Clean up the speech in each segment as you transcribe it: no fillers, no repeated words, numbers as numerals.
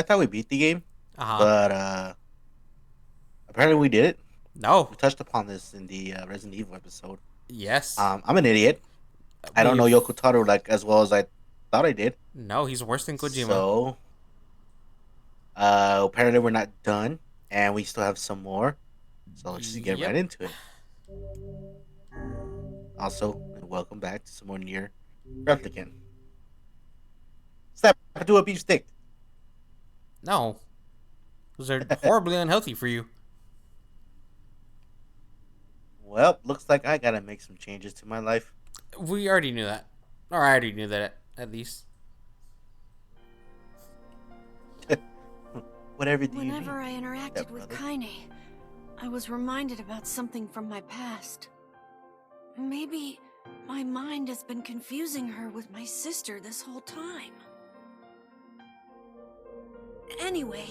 I thought we beat the game, Uh-huh. but apparently we did it. No. We touched upon this in the Resident Evil episode. Yes. I'm an idiot. I don't know We've Yoko Taro like as well as I thought I did. No, he's worse than Kojima. So apparently we're not done, and we still have some more. So let's just get right Yep. into it. Also, welcome back to some more Nier Replicant. Step into a beef stick. No. Those are horribly unhealthy for you. Well, looks like I gotta make some changes to my life. We already knew that. Or I already knew that at least. Whatever do you Whenever mean, I interacted with stepbrother? Kaine, I was reminded about something from my past. Maybe my mind has been confusing her with my sister this whole time. Anyway.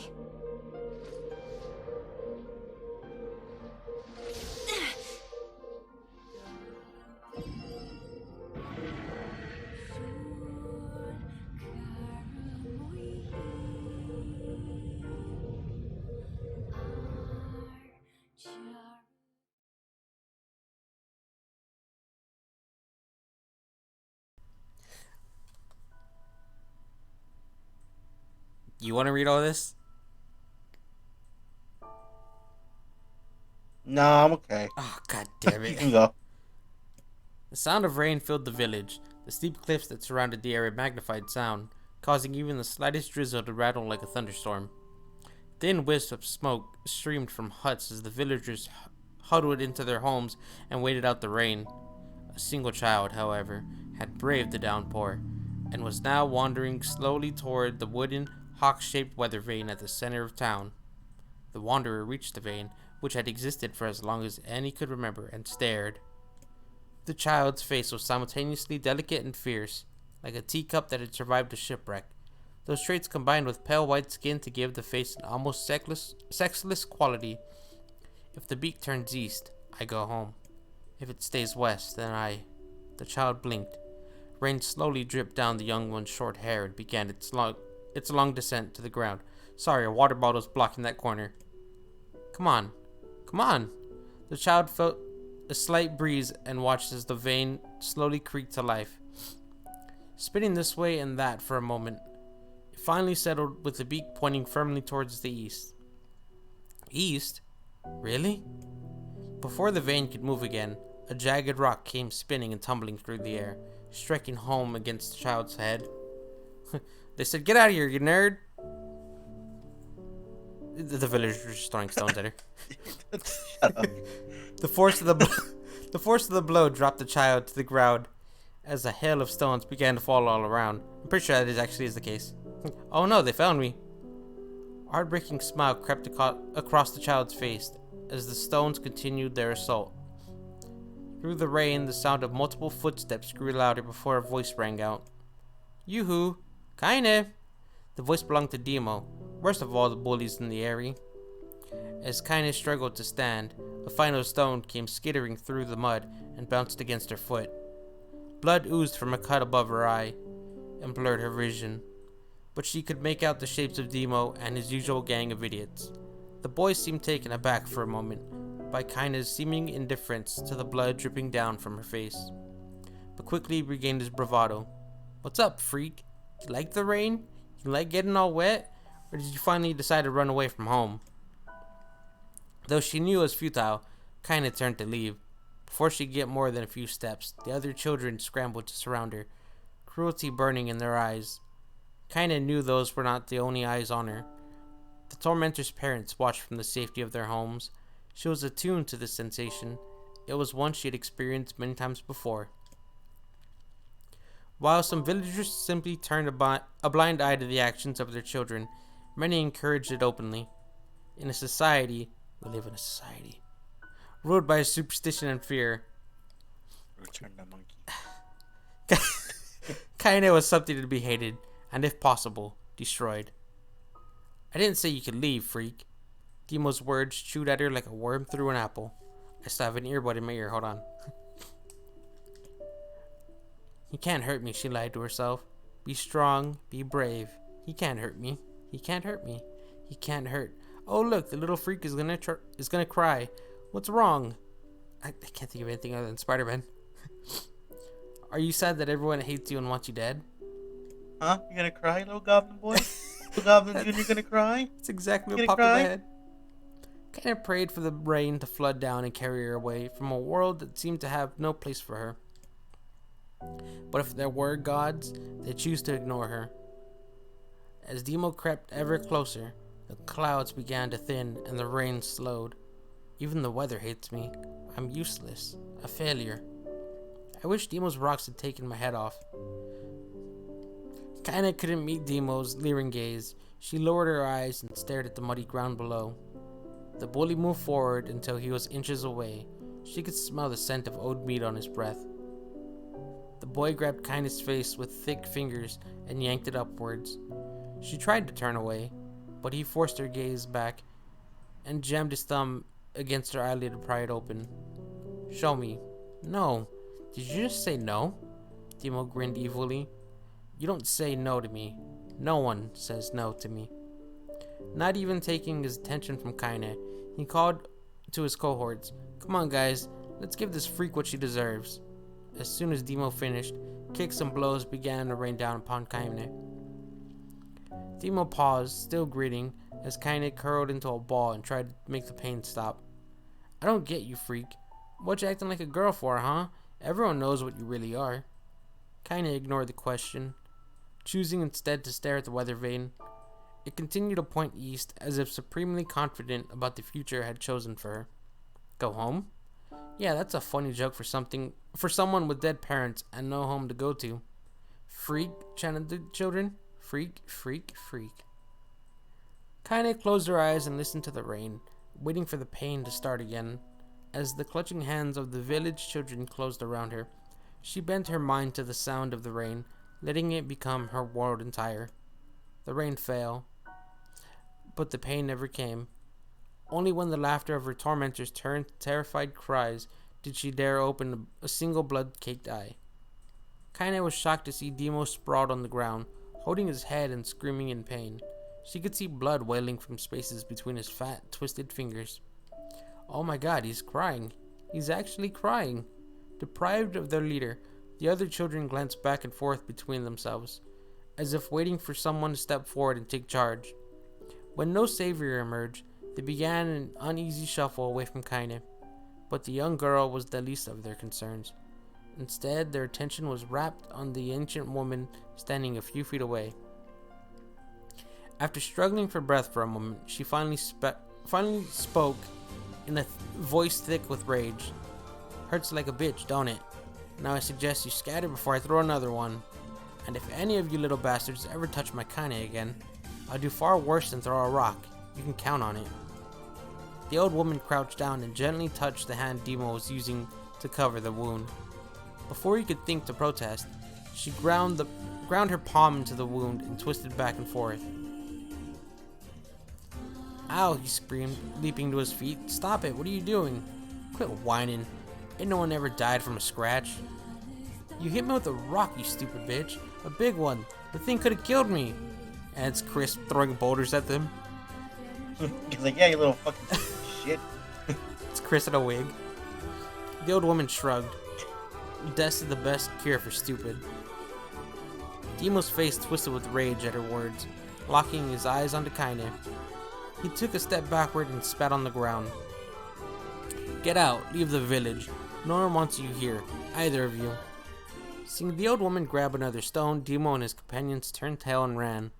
You want to read all this? No, I'm okay. Oh, god damn You it. can go. The sound of rain filled the village. The steep cliffs that surrounded the area magnified sound, causing even the slightest drizzle to rattle like a thunderstorm. Thin wisps of smoke streamed from huts as the villagers huddled into their homes and waited out the rain. A single child, however, had braved the downpour and was now wandering slowly toward the wooden, hawk-shaped weather vane at the center of town. The wanderer reached the vane, which had existed for as long as Annie could remember, and stared. The child's face was simultaneously delicate and fierce, like a teacup that had survived a shipwreck. Those traits combined with pale white skin to give the face an almost sexless quality. If the beak turns east, I go home. If it stays west, then I... The child blinked. Rain slowly dripped down the young one's short hair and began its long descent to the ground. Sorry, a water bottle's blocking that corner. Come on. Come on. The child felt a slight breeze and watched as the vein slowly creaked to life. Spinning this way and that for a moment, it finally settled with the beak pointing firmly towards the east. East? Really? Before the vein could move again, a jagged rock came spinning and tumbling through the air, striking home against the child's head. They said, "Get out of here, you nerd!" The villagers were just throwing stones at her. Shut up. The force of the force of the blow dropped the child to the ground as a hail of stones began to fall all around. I'm pretty sure that actually is the case. Oh no, they found me. A heartbreaking smile crept across the child's face as the stones continued their assault. Through the rain, the sound of multiple footsteps grew louder before a voice rang out. Yoo-hoo! Kaine! The voice belonged to Demo, worst of all the bullies in the area. As Kaine struggled to stand, a final stone came skittering through the mud and bounced against her foot. Blood oozed from a cut above her eye and blurred her vision, but she could make out the shapes of Demo and his usual gang of idiots. The boy seemed taken aback for a moment by Kaine's seeming indifference to the blood dripping down from her face, but quickly regained his bravado. What's up, freak? You like the rain? You like getting all wet? Or did you finally decide to run away from home? Though she knew it was futile, Kaine turned to leave. Before she could get more than a few steps, the other children scrambled to surround her, cruelty burning in their eyes. Kaine knew those were not the only eyes on her. The tormentor's parents watched from the safety of their homes. She was attuned to this sensation. It was one she had experienced many times before. While some villagers simply turned a blind eye to the actions of their children, many encouraged it openly. We live in a society, ruled by superstition and fear. Return the monkey. Kaine was something to be hated, and if possible, destroyed. I didn't say you could leave, freak. Demo's words chewed at her like a worm through an apple. I still have an earbud in my ear, hold on. He can't hurt me, she lied to herself. Be strong, be brave. He can't hurt me. He can't hurt me. He can't hurt. Oh look, the little freak is gonna cry. What's wrong? I can't think of anything other than Spider-Man. Are you sad that everyone hates you and wants you dead? Huh? You gonna cry, little goblin boy? Little goblin Junior gonna cry? That's exactly You what gonna popped in my cry? head. Kind of prayed for the rain to flood down and carry her away from a world that seemed to have no place for her. But if there were gods, they choose to ignore her. As Demo crept ever closer, the clouds began to thin and the rain slowed. Even the weather hates me. I'm useless. A failure. I wish Demo's rocks had taken my head off. Kinda couldn't meet Demo's leering gaze. She lowered her eyes and stared at the muddy ground below. The bully moved forward until he was inches away. She could smell the scent of old meat on his breath. The boy grabbed Kindness' face with thick fingers and yanked it upwards. She tried to turn away, but he forced her gaze back and jammed his thumb against her eyelid to pry it open. Show me. No. Did you just say no? Demo grinned evilly. You don't say no to me. No one says no to me. Not even taking his attention from Kaine, he called to his cohorts. Come on guys, let's give this freak what she deserves. As soon as Demo finished, kicks and blows began to rain down upon Kaine. Demo paused, still grinning, as Kaine curled into a ball and tried to make the pain stop. I don't get you, freak. What you acting like a girl for, huh? Everyone knows what you really are. Kaine ignored the question, choosing instead to stare at the weather vane. It continued to point east, as if supremely confident about the future it had chosen for her. Go home? Yeah, that's a funny joke for someone with dead parents and no home to go to. Freak, chanted the children. Freak, freak, freak. Kaine closed her eyes and listened to the rain, waiting for the pain to start again. As the clutching hands of the village children closed around her, she bent her mind to the sound of the rain, letting it become her world entire. The rain fell, but the pain never came. Only when the laughter of her tormentors turned to terrified cries did she dare open a single blood-caked eye. Kaine was shocked to see Demo sprawled on the ground, holding his head and screaming in pain. She could see blood wailing from spaces between his fat, twisted fingers. Oh my god, he's crying. He's actually crying. Deprived of their leader, the other children glanced back and forth between themselves, as if waiting for someone to step forward and take charge. When no savior emerged, they began an uneasy shuffle away from Kaine, but the young girl was the least of their concerns. Instead, their attention was wrapped on the ancient woman standing a few feet away. After struggling for breath for a moment, she finally spoke in a voice thick with rage. Hurts like a bitch, don't it? Now I suggest you scatter before I throw another one. And if any of you little bastards ever touch my Kaine again, I'll do far worse than throw a rock. You can count on it. The old woman crouched down and gently touched the hand Demo was using to cover the wound. Before he could think to protest, she ground her palm into the wound and twisted back and forth. Ow, he screamed, leaping to his feet. Stop it, what are you doing? Quit whining. Ain't no one ever died from a scratch. You hit me with a rock, you stupid bitch. A big one. The thing could have killed me. Adds Chris, throwing boulders at them. He's like, yeah, you little fucking shit. It's Chris in a wig. The old woman shrugged. Death is the best cure for stupid. Demo's face twisted with rage at her words, locking his eyes onto Kaine. He took a step backward and spat on the ground. Get out, leave the village. No one wants you here, either of you. Seeing the old woman grab another stone, Demo and his companions turned tail and ran.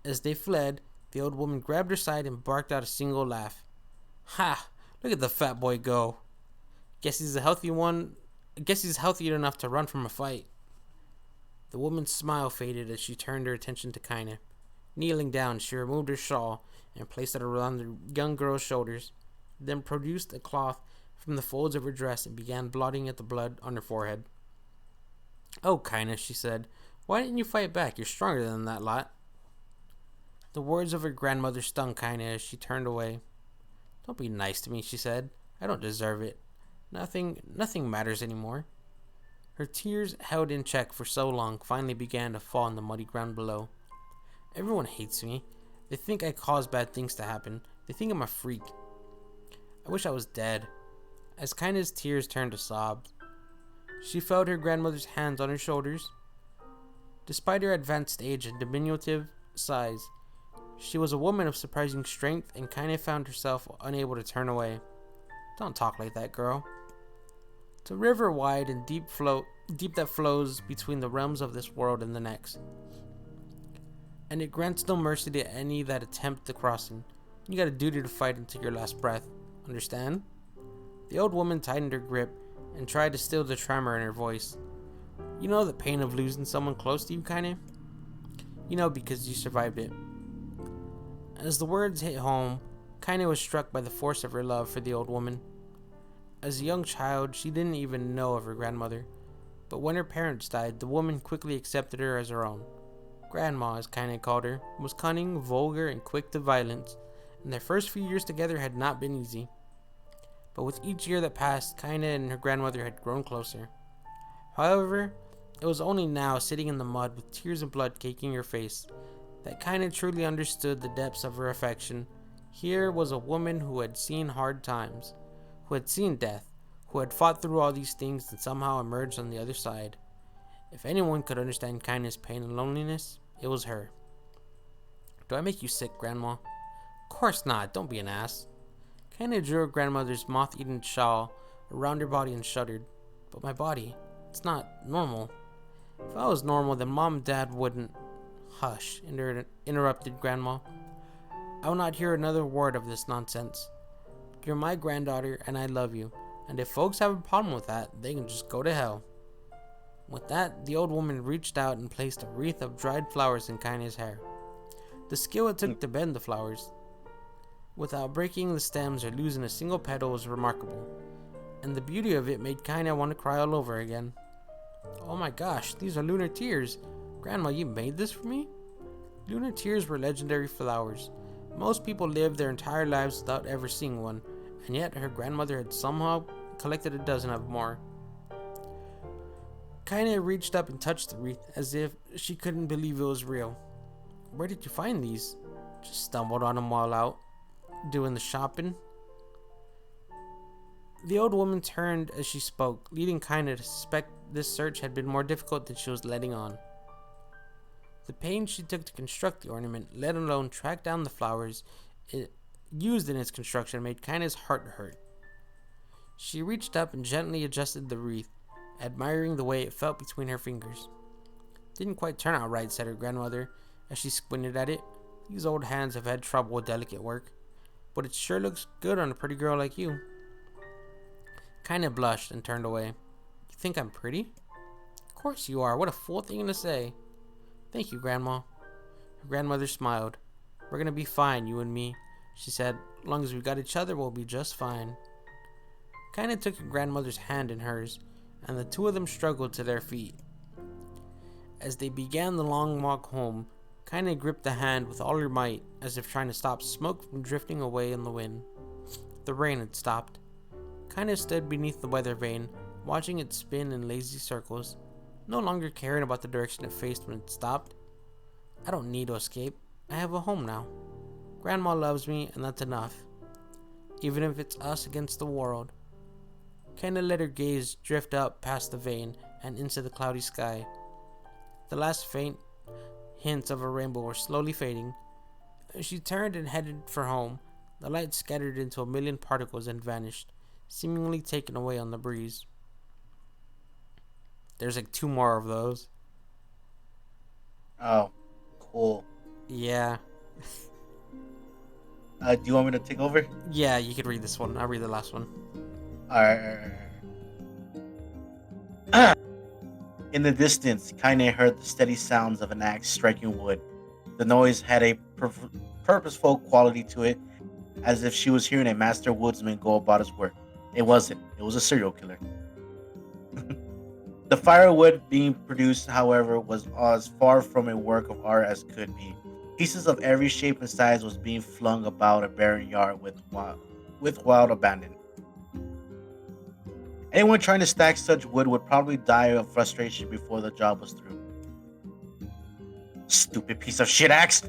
As they fled, the old woman grabbed her side and barked out a single laugh. Ha! Look at the fat boy go. Guess he's healthy enough to run from a fight. The woman's smile faded as she turned her attention to Kaine. Kneeling down, she removed her shawl and placed it around the young girl's shoulders, then produced a cloth from the folds of her dress and began blotting at the blood on her forehead. Oh, Kaine, she said, why didn't you fight back? You're stronger than that lot. The words of her grandmother stung Kaine as she turned away. Don't be nice to me, she said. I don't deserve it. Nothing matters anymore. Her tears, held in check for so long, finally began to fall on the muddy ground below. Everyone hates me. They think I cause bad things to happen. They think I'm a freak. I wish I was dead. As Kaina's tears turned to sobs, she felt her grandmother's hands on her shoulders. Despite her advanced age and diminutive size, she was a woman of surprising strength, and Kaina found herself unable to turn away. Don't talk like that, girl. It's a river wide and deep that flows between the realms of this world and the next, and it grants no mercy to any that attempt the crossing. You got a duty to fight until your last breath. Understand? The old woman tightened her grip and tried to still the tremor in her voice. You know the pain of losing someone close to you, Kaine? You know because you survived it. As the words hit home, Kaine was struck by the force of her love for the old woman. As a young child, she didn't even know of her grandmother, but when her parents died, the woman quickly accepted her as her own. Grandma, as Kaine called her, was cunning, vulgar, and quick to violence, and their first few years together had not been easy. But with each year that passed, Kaine and her grandmother had grown closer. However, it was only now, sitting in the mud with tears and blood caking her face, that Kaine truly understood the depths of her affection. Here was a woman who had seen hard times, who had seen death, who had fought through all these things and somehow emerged on the other side. If anyone could understand Kaine's pain and loneliness, it was her. Do I make you sick, Grandma? Of course not, don't be an ass. Kaine drew her grandmother's moth-eaten shawl around her body and shuddered. But my body, it's not normal. If I was normal, then Mom and Dad wouldn't. Hush, interrupted Grandma. I will not hear another word of this nonsense. You're my granddaughter, and I love you. And if folks have a problem with that, they can just go to hell. With that, the old woman reached out and placed a wreath of dried flowers in Kaine's hair. The skill it took to bend the flowers, without breaking the stems or losing a single petal, was remarkable, and the beauty of it made Kaine want to cry all over again. Oh my gosh, these are lunar tears. Grandma, you made this for me? Lunar tears were legendary flowers. Most people lived their entire lives without ever seeing one, and yet her grandmother had somehow collected a dozen of more. Kaine reached up and touched the wreath as if she couldn't believe it was real. Where did you find these? Just stumbled on them while out doing the shopping. The old woman turned as she spoke, leading Kaine to suspect this search had been more difficult than she was letting on. The pains she took to construct the ornament, let alone track down the flowers it used in its construction, made Kaine's heart hurt. She reached up and gently adjusted the wreath, admiring the way it felt between her fingers. Didn't quite turn out right, said her grandmother, as she squinted at it. These old hands have had trouble with delicate work, but it sure looks good on a pretty girl like you. Kaine blushed and turned away. You think I'm pretty? Of course you are. What a fool thing to say. Thank you, Grandma. Her grandmother smiled. We're gonna be fine, you and me, she said. As long as we got each other, we'll be just fine. Kaine took her grandmother's hand in hers, and the two of them struggled to their feet. As they began the long walk home, Kaine gripped the hand with all her might, as if trying to stop smoke from drifting away in the wind. The rain had stopped. Kaine stood beneath the weather vane, watching it spin in lazy circles, no longer caring about the direction it faced when it stopped. I don't need to escape. I have a home now. Grandma loves me, and that's enough, even if it's us against the world. Kaine let her gaze drift up past the vane and into the cloudy sky. The last faint hints of a rainbow were slowly fading. She turned and headed for home. The light scattered into a million particles and vanished, seemingly taken away on the breeze. There's like 2 more of those. Oh, cool. Yeah. Do you want me to take over? Yeah, you could read this one. I'll read the last one. Alright. In the distance, Kaine heard the steady sounds of an axe striking wood. The noise had a purposeful quality to it, as if she was hearing a master woodsman go about his work. It wasn't. It was a serial killer. The firewood being produced, however, was as far from a work of art as could be. Pieces of every shape and size was being flung about a barren yard with wild abandon. Anyone trying to stack such wood would probably die of frustration before the job was through. Stupid piece of shit axe!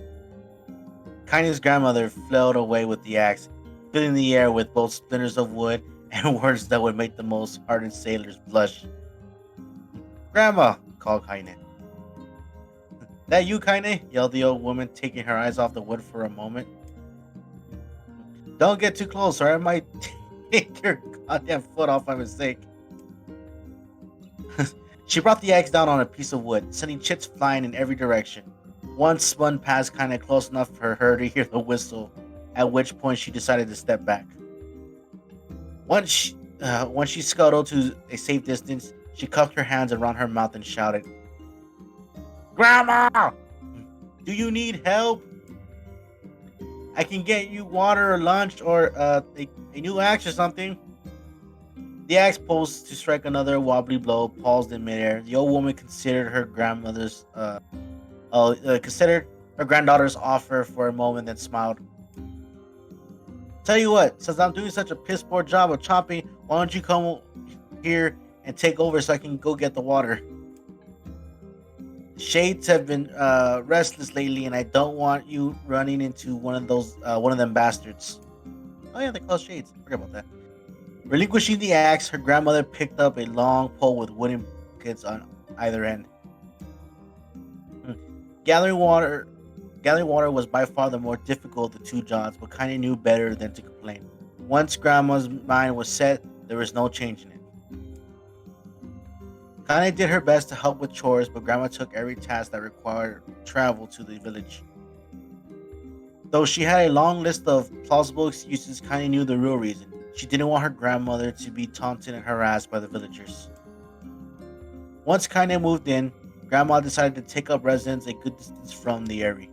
Kaine's grandmother flailed away with the axe, filling the air with both splinters of wood and words that would make the most hardened sailors blush. Grandma, called Kaine. That you, Kaine? Yelled the old woman, taking her eyes off the wood for a moment. Don't get too close, or I might take your goddamn foot off by mistake. She brought the axe down on a piece of wood, sending chips flying in every direction. One spun past kinda close enough for her to hear the whistle, at which point she decided to step back. Once she scuttled to a safe distance, she cupped her hands around her mouth and shouted, Grandma! Do you need help? I can get you water or lunch or a new axe or something. The axe posed to strike another wobbly blow, paused in midair. The old woman considered her granddaughter's offer for a moment, then smiled. Tell you what, since I'm doing such a piss poor job of chopping, why don't you come here and take over so I can go get the water? Shades have been restless lately, and I don't want you running into one of them bastards. Oh yeah, they call Shades. Forget about that. Relinquishing the axe, her grandmother picked up a long pole with wooden buckets on either end. Gathering water was by far the more difficult of the two jobs, but Kaine knew better than to complain. Once Grandma's mind was set, there was no changing it. Kaine did her best to help with chores, but Grandma took every task that required travel to the village. Though she had a long list of plausible excuses, Kaine knew the real reason. She didn't want her grandmother to be taunted and harassed by the villagers. Once Kaine moved in, Grandma decided to take up residence a good distance from the area.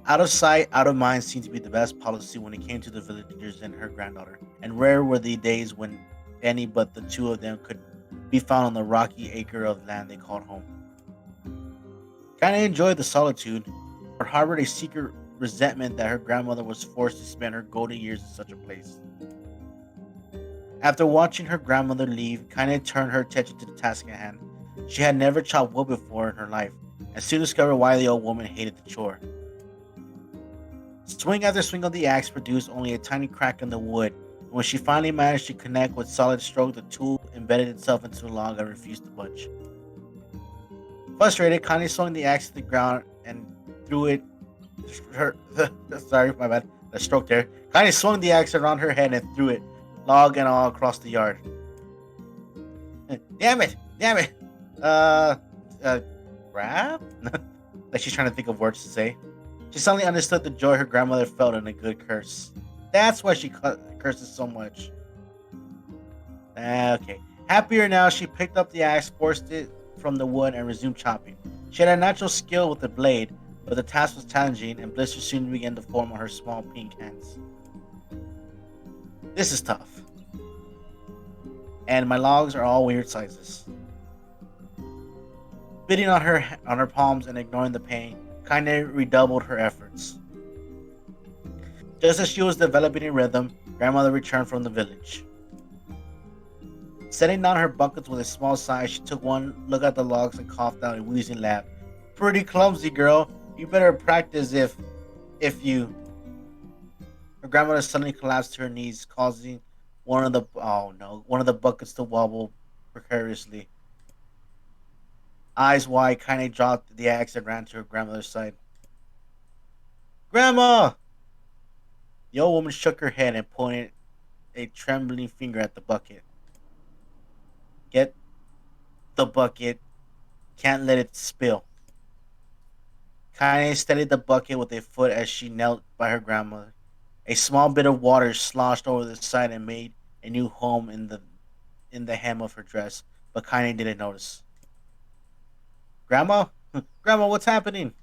Out of sight, out of mind seemed to be the best policy when it came to the villagers and her granddaughter, and rare were the days when any but the two of them could be found on the rocky acre of land they called home. Kaine enjoyed the solitude, but harbored a secret resentment that her grandmother was forced to spend her golden years in such a place. After watching her grandmother leave, Kaine turned her attention to the task at hand. She had never chopped wood before in her life, and soon discovered why the old woman hated the chore. Swing after swing of the axe produced only a tiny crack in the wood, and when she finally managed to connect with solid stroke, the tool embedded itself into the log and refused to budge. Frustrated, Kaine swung the axe to the ground and threw it. Sorry, my bad. The stroke there. Kaine swung the axe around her head and threw it, log and all, across the yard. Damn it! Damn it! Grab? Like she's trying to think of words to say. She suddenly understood the joy her grandmother felt in a good curse. That's why she curses so much. Okay. Happier now, she picked up the axe, forced it from the wood, and resumed chopping. She had a natural skill with the blade, but the task was challenging, and blisters soon began to form on her small pink hands. This is tough. And my logs are all weird sizes. Spitting on her palms and ignoring the pain, Kaine redoubled her efforts. Just as she was developing a rhythm, Grandmother returned from the village. Setting down her buckets with a small sigh, she took one look at the logs and coughed out a wheezing laugh. Pretty clumsy, girl. You better practice if you... Her grandmother suddenly collapsed to her knees, causing one of the buckets to wobble precariously. Eyes wide, Kaine dropped the axe and ran to her grandmother's side. Grandma! The old woman shook her head and pointed a trembling finger at the bucket. Get the bucket. Can't let it spill. Kaine steadied the bucket with a foot as she knelt by her grandmother. A small bit of water sloshed over the side and made a new home in the hem of her dress, but Kaine didn't notice. Grandma? Grandma, what's happening?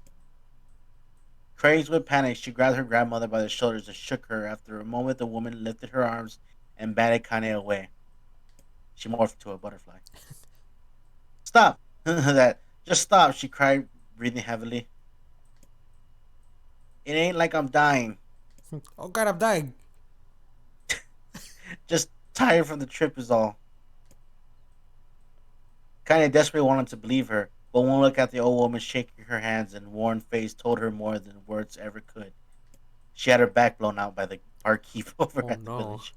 Crazed with panic, she grabbed her grandmother by the shoulders and shook her. After a moment, the woman lifted her arms and batted Kaine away. She morphed into a butterfly. Stop! Just stop, she cried, breathing heavily. It ain't like I'm dying. Oh god, I'm dying. Just tired from the trip is all. Kaine desperately wanted to believe her, But one look at the old woman shaking her hands and worn face told her more than words ever could. She had her back blown out by the barkeep over Oh at the no. village.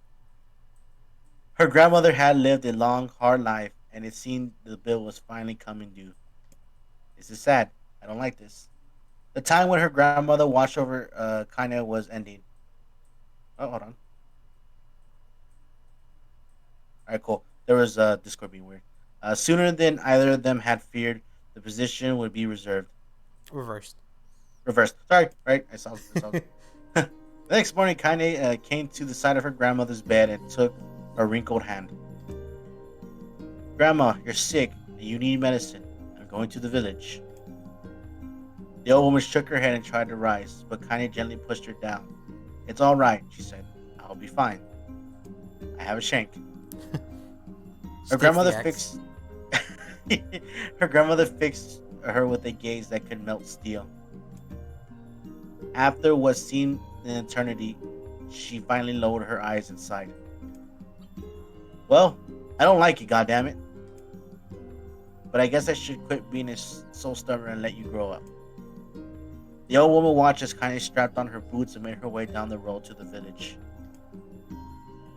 Her grandmother had lived a long, hard life, and it seemed the bill was finally coming due. This is sad. I don't like this. The time when her grandmother watched over Kanya was ending. Oh, hold on. All right, cool. There was Discord being weird. Sooner than either of them had feared, the position would be reserved. Reversed. Reversed. Sorry, right? I saw. The next morning, Kanye came to the side of her grandmother's bed and took her wrinkled hand. Grandma, you're sick and you need medicine. I'm going to the village. The old woman shook her head and tried to rise, but Kanye gently pushed her down. It's all right, she said. I'll be fine. I have a shank. Her Stiff grandmother the axe. fixed. Her grandmother fixed her with a gaze that could melt steel. After what seemed an eternity, she finally lowered her eyes and sighed. Well, I don't like it, goddammit. But I guess I should quit being so stubborn and let you grow up. The old woman watched as Kanye strapped on her boots and made her way down the road to the village.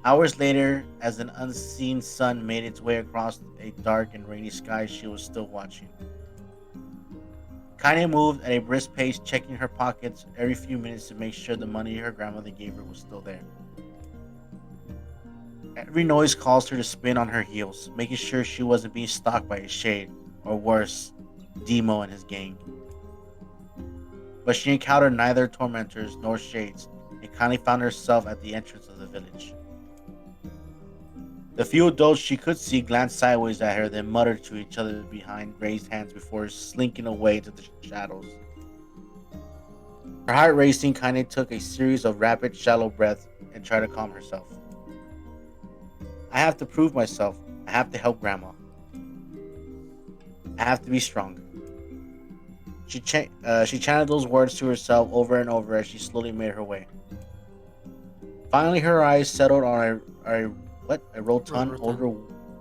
Hours later, as an unseen sun made its way across a dark and rainy sky, she was still watching. Kanye moved at a brisk pace, checking her pockets every few minutes to make sure the money her grandmother gave her was still there. Every noise caused her to spin on her heels, making sure she wasn't being stalked by a shade, or worse, Demo and his gang. But she encountered neither tormentors nor shades, and kindly found herself at the entrance of the village. The few adults she could see glanced sideways at her, then muttered to each other behind raised hands before slinking away to the shadows. Her heart racing, Kanye took a series of rapid, shallow breaths and tried to calm herself. I have to prove myself. I have to help Grandma. I have to be strong. She chanted those words to herself over and over as she slowly made her way. Finally, her eyes settled on a rotund Rotund. older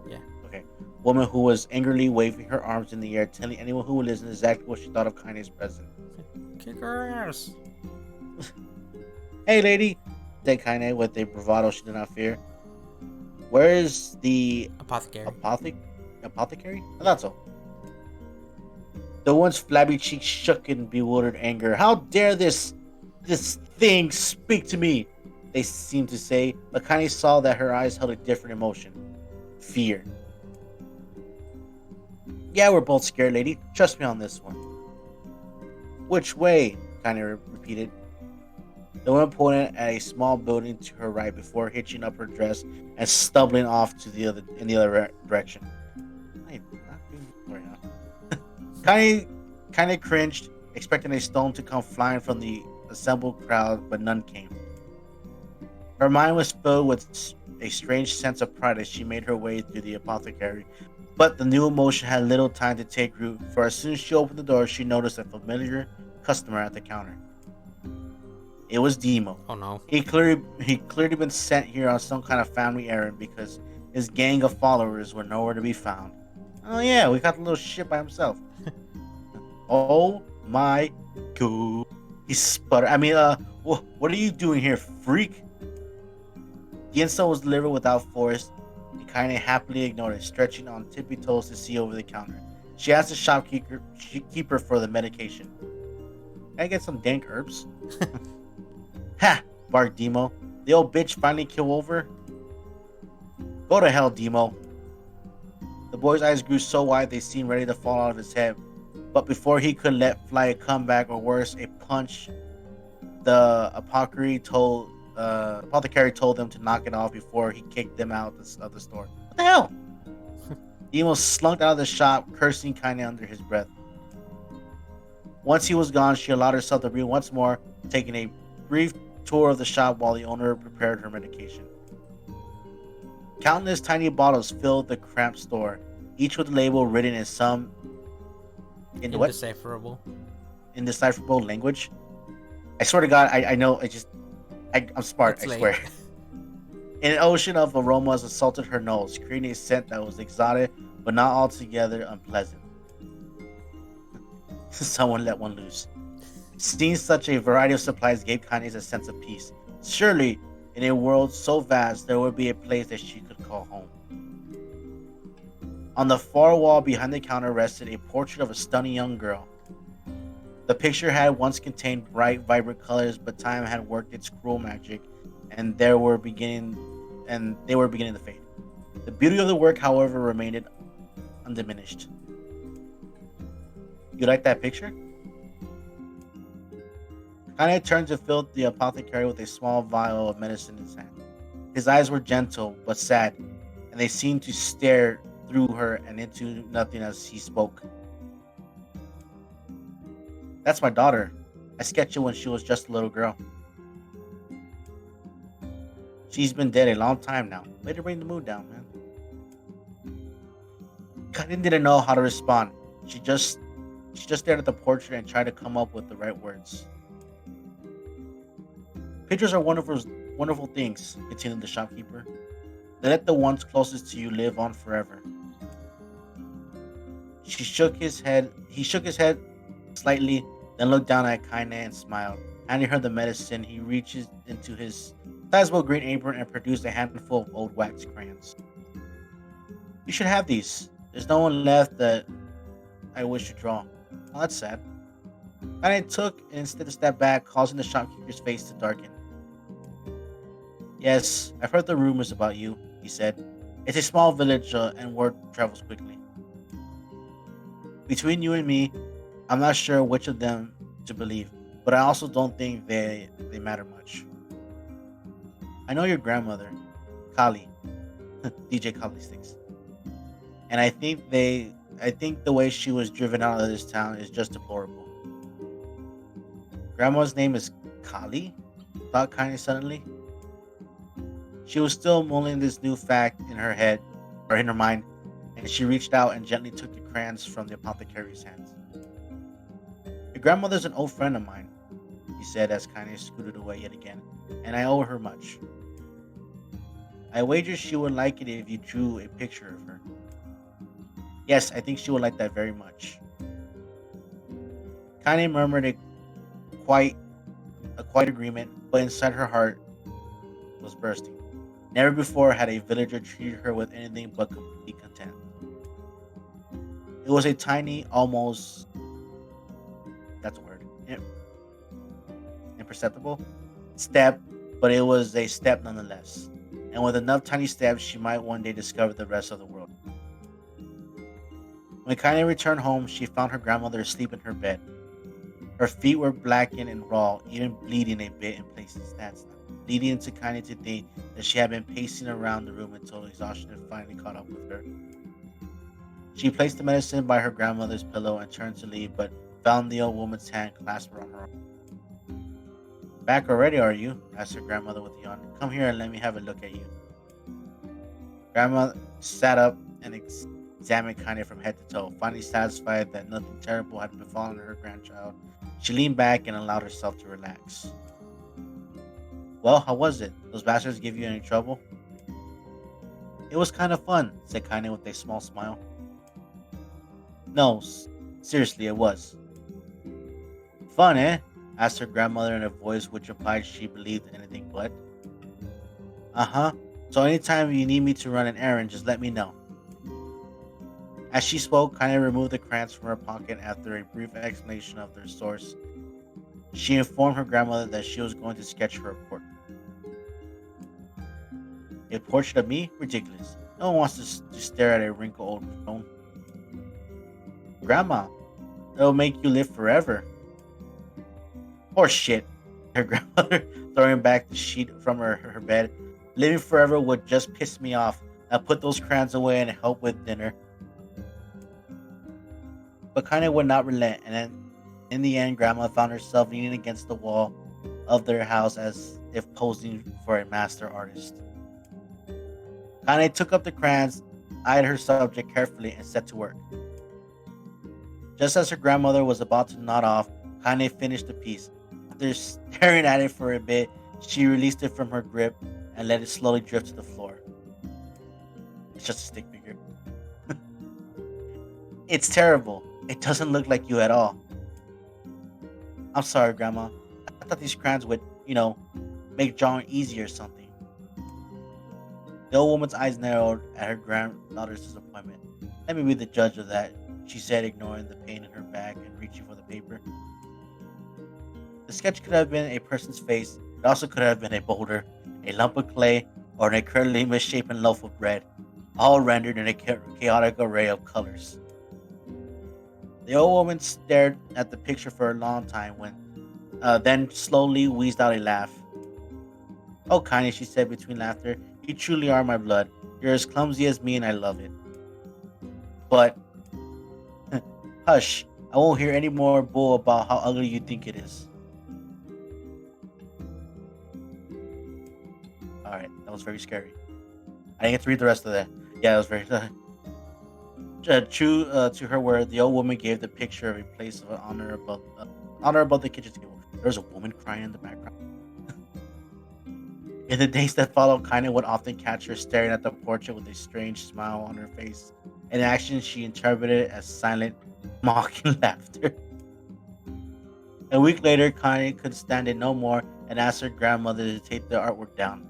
Yeah. okay woman who was angrily waving her arms in the air, telling anyone who would listen exactly what she thought of Kanye's present. Kick her ass. Hey, lady, said Kanye with a bravado she did not fear. Where is the Apothecary. apothecary? I thought so. The woman's flabby cheeks shook in bewildered anger. How dare this thing speak to me? They seemed to say, but Kanye saw that her eyes held a different emotion. Fear. Yeah, we're both scared, lady. Trust me on this one. Which way? Kanye repeated. The woman pointed at a small building to her right before hitching up her dress and stumbling off to the other direction. I'm not doing this right now. Kanye cringed, expecting a stone to come flying from the assembled crowd, but none came. Her mind was filled with a strange sense of pride as she made her way through the apothecary, but the new emotion had little time to take root, for as soon as she opened the door, she noticed a familiar customer at the counter. It was Demo. Oh no. He clearly been sent here on some kind of family errand because his gang of followers were nowhere to be found. Oh yeah, we got the little shit by himself. Oh my god. He sputtered. I mean, what are you doing here, freak? The insult was delivered without force, and Kaine happily ignored it, stretching on tippy toes to see over the counter. She asked the shopkeeper for the medication. Can I get some dank herbs? Ha! Barked Demo. The old bitch finally killed over? Go to hell, Demo. The boy's eyes grew so wide they seemed ready to fall out of his head, but before he could let fly a comeback or worse, a punch, the apothecary told them to knock it off before he kicked them out of the store. What the hell? Demo slunk out of the shop, cursing Kaine under his breath. Once he was gone, she allowed herself to breathe once more, taking a brief tour of the shop while the owner prepared her medication. Countless tiny bottles filled the cramped store, each with a label written in some Indecipherable. indecipherable language. I swear to God, I know. I'm smart. It's I late. swear. An ocean of aromas assaulted her nose, creating a scent that was exotic but not altogether unpleasant. Someone let one loose. Seeing such a variety of supplies gave Kanye a sense of peace. Surely, in a world so vast, there would be a place that she could call home. On the far wall behind the counter rested a portrait of a stunning young girl. The picture had once contained bright, vibrant colors, but time had worked its cruel magic, and they were beginning to fade. The beauty of the work, however, remained undiminished. You like that picture? Kanye turned to fill the apothecary with a small vial of medicine in his hand. His eyes were gentle but sad, and they seemed to stare through her and into nothing as he spoke. That's my daughter. I sketched her when she was just a little girl. She's been dead a long time now. Way to bring the mood down, man. Kanye didn't know how to respond. She just stared at the portrait and tried to come up with the right words. Pictures are wonderful things, continued the shopkeeper. They let the ones closest to you live on forever. He shook his head slightly, then looked down at Kaine and smiled. Handing her the medicine, he reached into his sizable green apron and produced a handful of old wax crayons. You should have these. There's no one left that I wish to draw. Oh, that's sad. Kaine took and instead stepped back, causing the shopkeeper's face to darken. Yes, I've heard the rumors about you, he said. It's a small village and word travels quickly. Between you and me, I'm not sure which of them to believe, but I also don't think they matter much. I know your grandmother, Kali, DJ Kali Sticks, and I think the way she was driven out of this town is just deplorable. Grandma's name is Kali? Thought Kaine suddenly. She was still mulling this new fact in her head, or in her mind, and she reached out and gently took the crayons from the apothecary's hands. Your grandmother's an old friend of mine, he said as Kaine scooted away yet again, and I owe her much. I wager she would like it if you drew a picture of her. Yes, I think she would like that very much. Kaine murmured quiet agreement, but inside her heart was bursting. Never before had a villager treated her with anything but complete contempt. It was a tiny, almost that's a word, imperceptible step, but it was a step nonetheless. And with enough tiny steps, she might one day discover the rest of the world. When Kaine returned home, she found her grandmother asleep in her bed. Her feet were blackened and raw, even bleeding a bit in places. Leading to Kaine to think that she had been pacing around the room until exhaustion had finally caught up with her. She placed the medicine by her grandmother's pillow and turned to leave, but found the old woman's hand clasped around her arm. Back already, are you? Asked her grandmother with a yawn. Come here and let me have a look at you. Grandma sat up and examined Kaine from head to toe. Finally satisfied that nothing terrible had befallen her grandchild, she leaned back and allowed herself to relax. Well, how was it? Those bastards give you any trouble? It was kind of fun, said Kaine with a small smile. No, seriously, it was. Fun, eh? Asked her grandmother in a voice which implied she believed anything but. Uh-huh. So anytime you need me to run an errand, just let me know. As she spoke, Kaine removed the crayons from her pocket after a brief explanation of their source. She informed her grandmother that she was going to sketch her a portrait. A portrait of me? Ridiculous. No one wants to stare at a wrinkled old stone. Grandma, it'll make you live forever. Horse shit. Her grandmother throwing back the sheet from her bed. Living forever would just piss me off. I'll put those crayons away and help with dinner. But Kaine would not relent, and then, in the end, Grandma found herself leaning against the wall of their house as if posing for a master artist. Kaine took up the crayons, eyed her subject carefully, and set to work. Just as her grandmother was about to nod off, Kaine finished the piece. After staring at it for a bit, she released it from her grip and let it slowly drift to the floor. It's just a stick figure. It's terrible. It doesn't look like you at all. I'm sorry, Grandma. I thought these crayons would, make drawing easier or something. The old woman's eyes narrowed at her granddaughter's disappointment. Let me be the judge of that, she said, ignoring the pain in her back and reaching for the paper. The sketch could have been a person's face. It also could have been a boulder, a lump of clay, or an incredibly misshapen loaf of bread, all rendered in a chaotic array of colors. The old woman stared at the picture for a long time, then slowly wheezed out a laugh. "Oh, Connie," she said between laughter, "you truly are my blood. You're as clumsy as me, and I love it. But hush, I won't hear any more bull about how ugly you think it is." All right, that was very scary. I didn't get to read the rest of that. Yeah, it was very. True to her word, the old woman gave the picture of a place of honor above the kitchen table. There was a woman crying in the background. In the days that followed, Kaina would often catch her staring at the portrait with a strange smile on her face, an action she interpreted as silent, mocking laughter. A week later, Kaina could stand it no more and asked her grandmother to take the artwork down.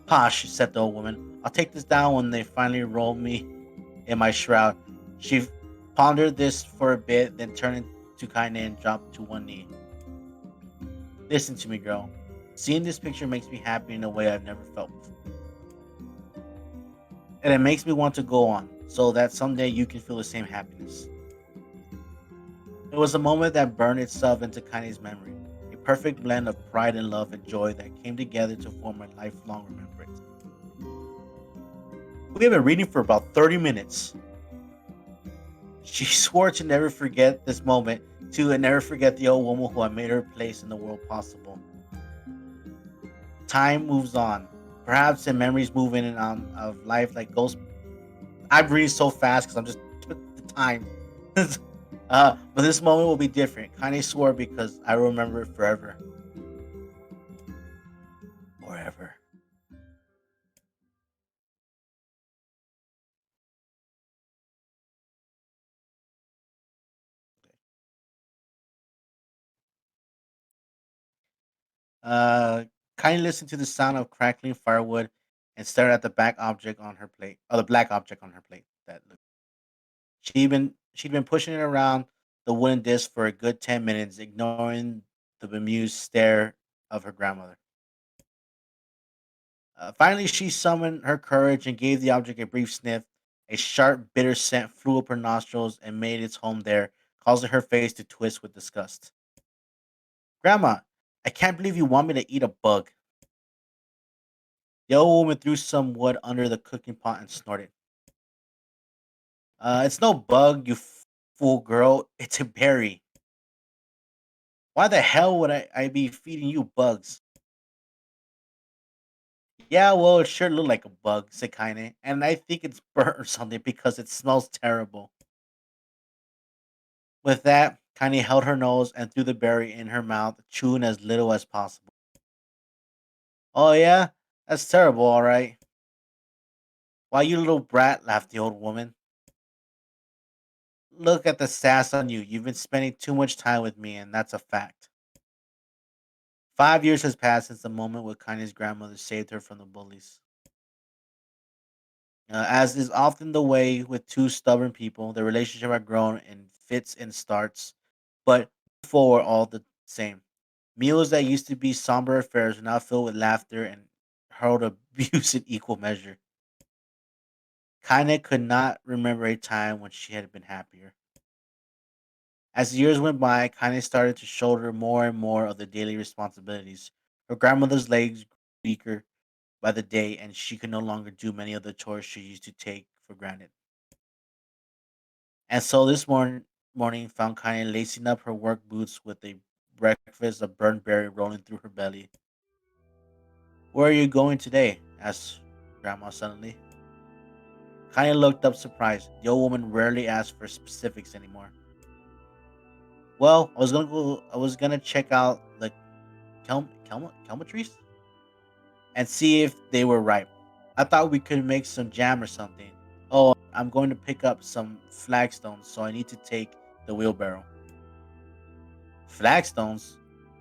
"Posh," said the old woman. "I'll take this down when they finally roll me in my shroud." She pondered this for a bit, then turned to Kaina and dropped to one knee. "Listen to me, girl. Seeing this picture makes me happy in a way I've never felt before. And it makes me want to go on, so that someday you can feel the same happiness." It was a moment that burned itself into Kaina's memory, a perfect blend of pride and love and joy that came together to form a lifelong remembrance. We have been reading for about 30 minutes. She swore to never forget this moment, to and never forget the old woman who had made her place in the world possible. Time moves on. Perhaps the memories move in and out of life like ghosts. I'm reading so fast because I'm just took the time. But this moment will be different. Kanye swore because I will remember it forever. Forever. Uh, Kanye listened to the sound of crackling firewood and stared at the back object on her plate. Oh, the black object on her plate. She'd been pushing it around the wooden disc for a good 10 minutes, ignoring the bemused stare of her grandmother. Finally, she summoned her courage and gave the object a brief sniff. A sharp, bitter scent flew up her nostrils and made its home there, causing her face to twist with disgust. "Grandma, I can't believe you want me to eat a bug." The old woman threw some wood under the cooking pot and snorted. It's no bug, you fool girl. It's a berry. Why the hell would I be feeding you bugs?" "Yeah, well, it sure looked like a bug," said Kaine, "and I think it's burnt or something because it smells terrible." With that, Kaine held her nose and threw the berry in her mouth, chewing as little as possible. "Oh, yeah? That's terrible, all right." "Why, you little brat," laughed the old woman. "Look at the sass on you. You've been spending too much time with me, and that's a fact." 5 years has passed since the moment when Kaine's grandmother saved her from the bullies. As is often the way with two stubborn people, the relationship had grown in fits and starts, but forward all the same. Meals that used to be somber affairs are now filled with laughter and hurled abuse in equal measure. Kaine could not remember a time when she had been happier. As the years went by, Kaine started to shoulder more and more of the daily responsibilities. Her grandmother's legs grew weaker by the day, and she could no longer do many of the chores she used to take for granted. And so this morning found Kaine lacing up her work boots with a breakfast of burnt berry rolling through her belly. "Where are you going today?" asked Grandma suddenly. Kaine looked up surprised. The old woman rarely asked for specifics anymore. "Well, I was gonna check out the kelma trees and see if they were ripe. I thought we could make some jam or something. Oh, I'm going to pick up some flagstones, so I need to take the wheelbarrow." Flagstones?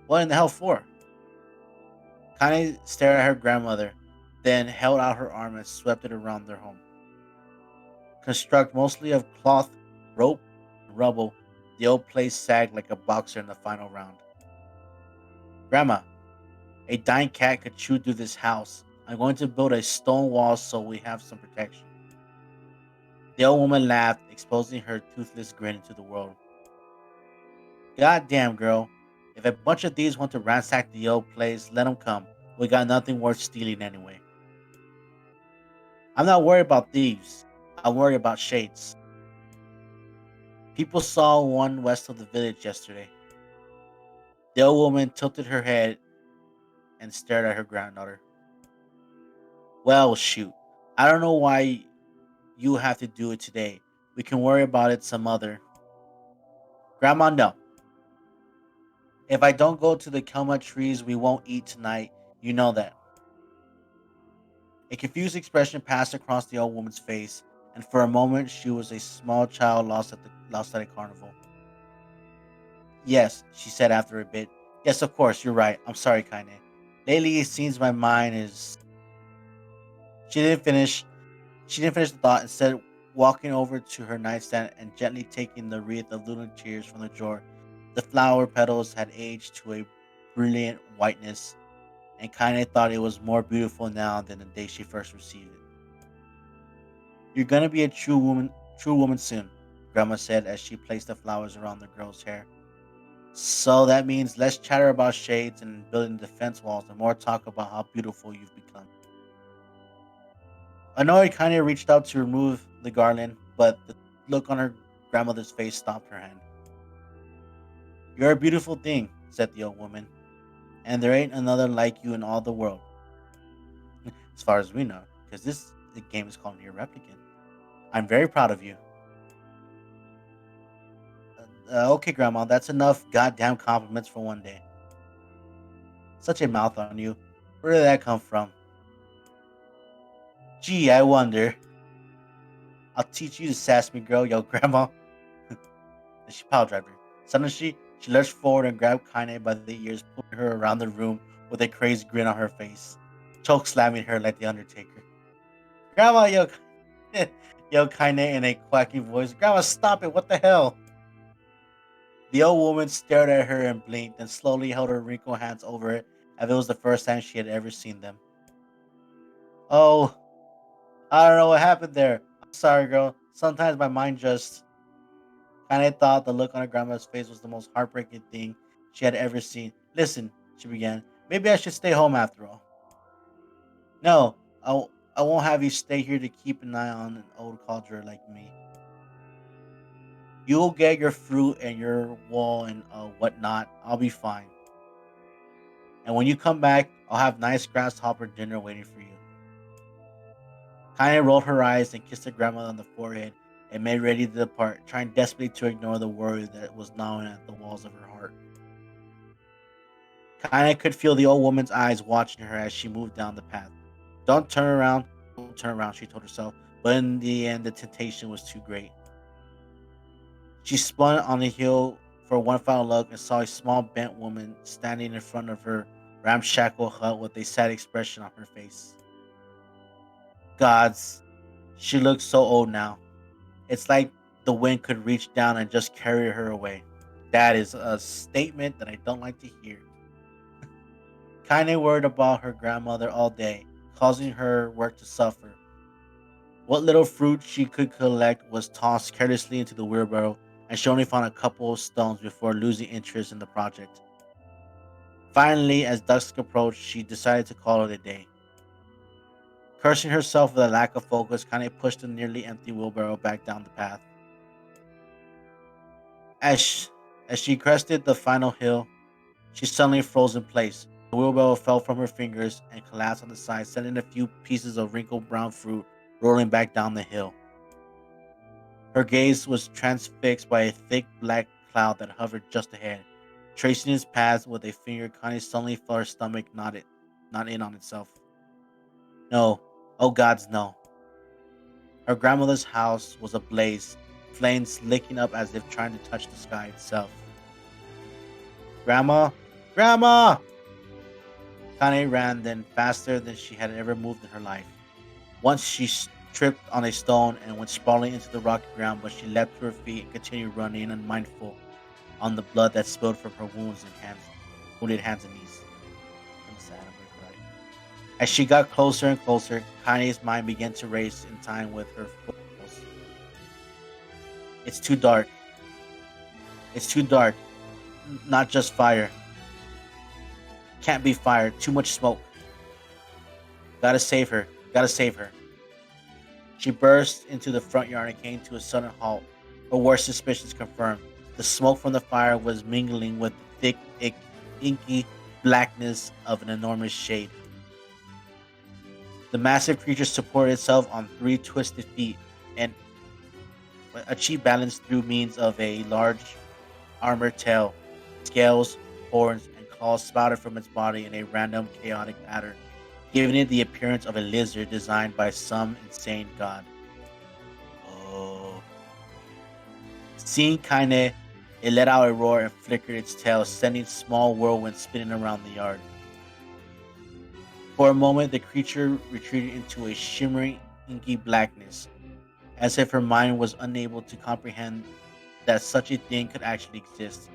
What in the hell for? Connie stared at her grandmother, then held out her arm and swept it around their home. Construct mostly of cloth, rope, and rubble, the old place sagged like a boxer in the final round. Grandma, a dying cat could chew through this house. I'm going to build a stone wall so we have some protection. The old woman laughed, exposing her toothless grin to the world. Goddamn, girl. If a bunch of thieves want to ransack the old place, let them come. We got nothing worth stealing anyway. I'm not worried about thieves. I'm worried about shades. People saw one west of the village yesterday. The old woman tilted her head and stared at her granddaughter. Well, shoot. I don't know why you have to do it today. We can worry about it some other. Grandma, no. If I don't go to the Kelma trees, we won't eat tonight. You know that. A confused expression passed across the old woman's face, and for a moment she was a small child lost at a carnival. Yes, she said after a bit. Yes, of course, you're right. I'm sorry, Kaine. Lately it seems my mind is. She didn't finish. She didn't finish the thought. Instead, walking over to her nightstand and gently taking the wreath of lunar tears from the drawer, the flower petals had aged to a brilliant whiteness, and Kaine thought it was more beautiful now than the day she first received it. You're gonna be a true woman soon, Grandma said as she placed the flowers around the girl's hair. So that means less chatter about shades and building defense walls and more talk about how beautiful you've become. Annoyed, Kanye reached out to remove the garland, but the look on her grandmother's face stopped her hand. You're a beautiful thing, said the old woman, and there ain't another like you in all the world, as far as we know, because this the game is called Nier Replicant. I'm very proud of you. Okay, Grandma, that's enough goddamn compliments for one day. Such a mouth on you. Where did that come from? Gee, I wonder. I'll teach you to sass me, girl, yo, Grandma. And she power driver. Suddenly, she lurched forward and grabbed Kaine by the ears, pulling her around the room with a crazed grin on her face, choke slamming her like the Undertaker. Grandma, yo, yo, Kaine in a quacking voice. Grandma, stop it! What the hell? The old woman stared at her and blinked, and slowly held her wrinkled hands over it, as if it was the first time she had ever seen them. Oh, I don't know what happened there. I'm sorry, girl. Sometimes my mind just. Kinda thought the look on her grandma's face was the most heartbreaking thing she had ever seen. Listen, she began. Maybe I should stay home after all. No, I won't have you stay here to keep an eye on an old codger like me. You'll get your fruit and your wool and whatnot. I'll be fine. And when you come back, I'll have nice grasshopper dinner waiting for you. Kaya rolled her eyes and kissed her grandmother on the forehead and made ready to depart, trying desperately to ignore the worry that was gnawing at the walls of her heart. Kaya could feel the old woman's eyes watching her as she moved down the path. Don't turn around, don't turn around, she told herself, but in the end, the temptation was too great. She spun on the hill for one final look and saw a small bent woman standing in front of her ramshackle hut with a sad expression on her face. Gods, she looked so old now. It's like the wind could reach down and just carry her away. That is a statement that I don't like to hear. Kinda worried about her grandmother all day, causing her work to suffer. What little fruit she could collect was tossed carelessly into the wheelbarrow, and she only found a couple of stones before losing interest in the project. Finally, as dusk approached, she decided to call it a day. Cursing herself for the lack of focus, Kanye pushed the nearly empty wheelbarrow back down the path. As, sh- as she crested the final hill, she suddenly froze in place. The wheelbarrow fell from her fingers and collapsed on the side, sending a few pieces of wrinkled brown fruit rolling back down the hill. Her gaze was transfixed by a thick black cloud that hovered just ahead. Tracing its path with a finger, Connie suddenly felt her stomach knot in on itself. No, oh gods, no. Her grandmother's house was ablaze, flames licking up as if trying to touch the sky itself. Grandma! Grandma! Kane ran then faster than she had ever moved in her life. Once she tripped on a stone and went sprawling into the rocky ground, but she leapt to her feet and continued running, unmindful on the blood that spilled from her wounded hands and knees. I'm sad, I'm gonna cry. As she got closer and closer, Kane's mind began to race in time with her footfalls. It's too dark. It's too dark. Not just fire. Can't be fire. Too much smoke. Gotta save her. Gotta save her. She burst into the front yard and came to a sudden halt. Her worst suspicions confirmed. The smoke from the fire was mingling with the thick, inky blackness of an enormous shade. The massive creature supported itself on three twisted feet and achieved balance through means of a large armored tail. Scales, horns, and claws spouted from its body in a random, chaotic pattern, giving it the appearance of a lizard designed by some insane god. Oh. Seeing Kaine, it let out a roar and flickered its tail, sending small whirlwinds spinning around the yard. For a moment, the creature retreated into a shimmering, inky blackness, as if her mind was unable to comprehend that such a thing could actually exist.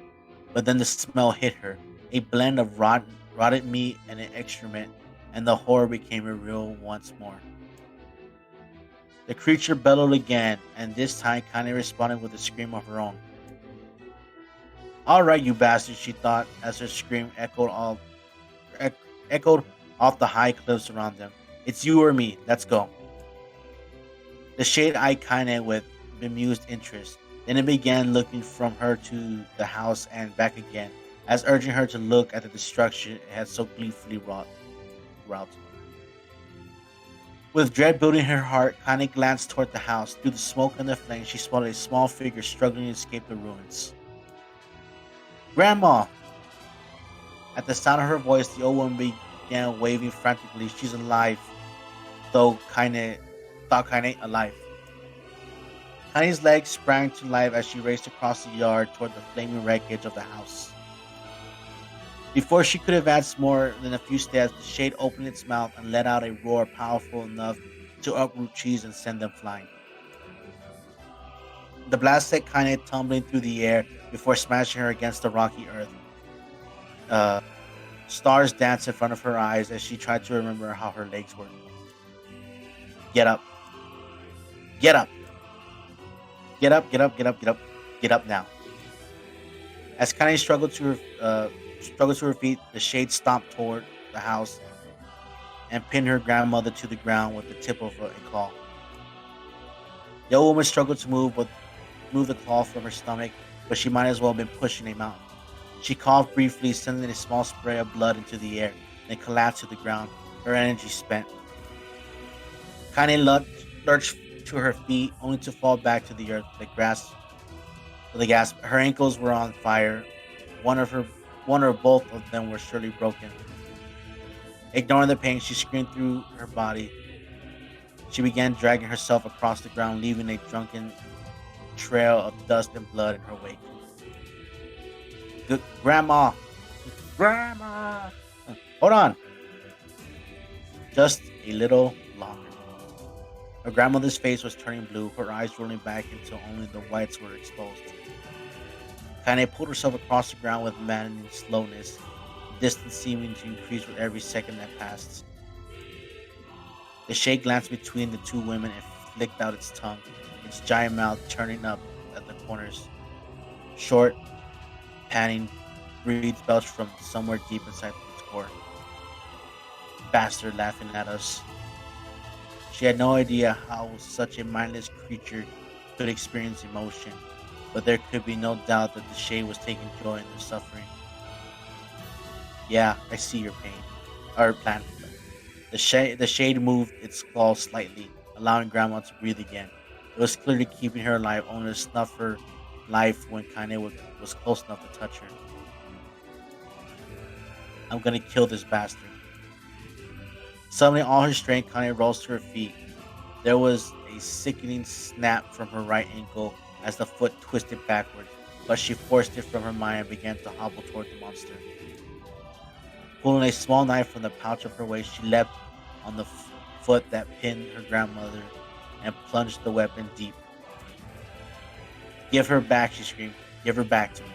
But then the smell hit her, a blend of rotted meat and an excrement, and the horror became real once more. The creature bellowed again, and this time Kanye responded with a scream of her own. All right, you bastard, she thought, as her scream echoed off the high cliffs around them. It's you or me. Let's go. The shade eyed Kanye with bemused interest. Then it began looking from her to the house and back again, as urging her to look at the destruction it had so gleefully wrought. With dread building her heart, Kanye glanced toward the house. Through the smoke and the flames, she spotted a small figure struggling to escape the ruins. Grandma! At the sound of her voice, the old woman began waving frantically. She's alive, though Kanye thought Kanye alive. Kanye's legs sprang to life as she raced across the yard toward the flaming wreckage of the house. Before she could advance more than a few steps, the shade opened its mouth and let out a roar powerful enough to uproot trees and send them flying. The blast sent Kanye tumbling through the air before smashing her against the rocky earth. Stars danced in front of her eyes as she tried to remember how her legs worked. Get up. Get up. Get up, get up, get up, get up. Get up now. As Kanye struggled to her feet, the shade stomped toward the house and pinned her grandmother to the ground with the tip of a claw. The old woman struggled to move the claw from her stomach, but she might as well have been pushing a mountain. She coughed briefly, sending a small spray of blood into the air, then collapsed to the ground, her energy spent. Kanye lurched to her feet, only to fall back to the earth with a gasp. Her ankles were on fire. One or both of them were surely broken. Ignoring the pain, she screamed through her body. She began dragging herself across the ground, leaving a drunken trail of dust and blood in her wake. Grandma! Grandma! Hold on! Just a little longer. Her grandmother's face was turning blue, her eyes rolling back until only the whites were exposed. Kanye pulled herself across the ground with maddening slowness, the distance seeming to increase with every second that passed. The shade glanced between the two women and flicked out its tongue, its giant mouth turning up at the corners. Short, panting breaths belched from somewhere deep inside its core. Bastard, laughing at us. She had no idea how such a mindless creature could experience emotion, but there could be no doubt that the shade was taking joy in their suffering. Yeah, I see your pain. Or plan. The shade moved its claws slightly, allowing Grandma to breathe again. It was clearly keeping her alive, only to snuff her life when Kanye was close enough to touch her. I'm gonna kill this bastard. Suddenly, all her strength, Kanye rose to her feet. There was a sickening snap from her right ankle as the foot twisted backwards. but she forced it from her mind and began to hobble toward the monster. Pulling a small knife from the pouch of her waist, she leapt on the foot that pinned her grandmother and plunged the weapon deep. Give her back, she screamed. Give her back to me.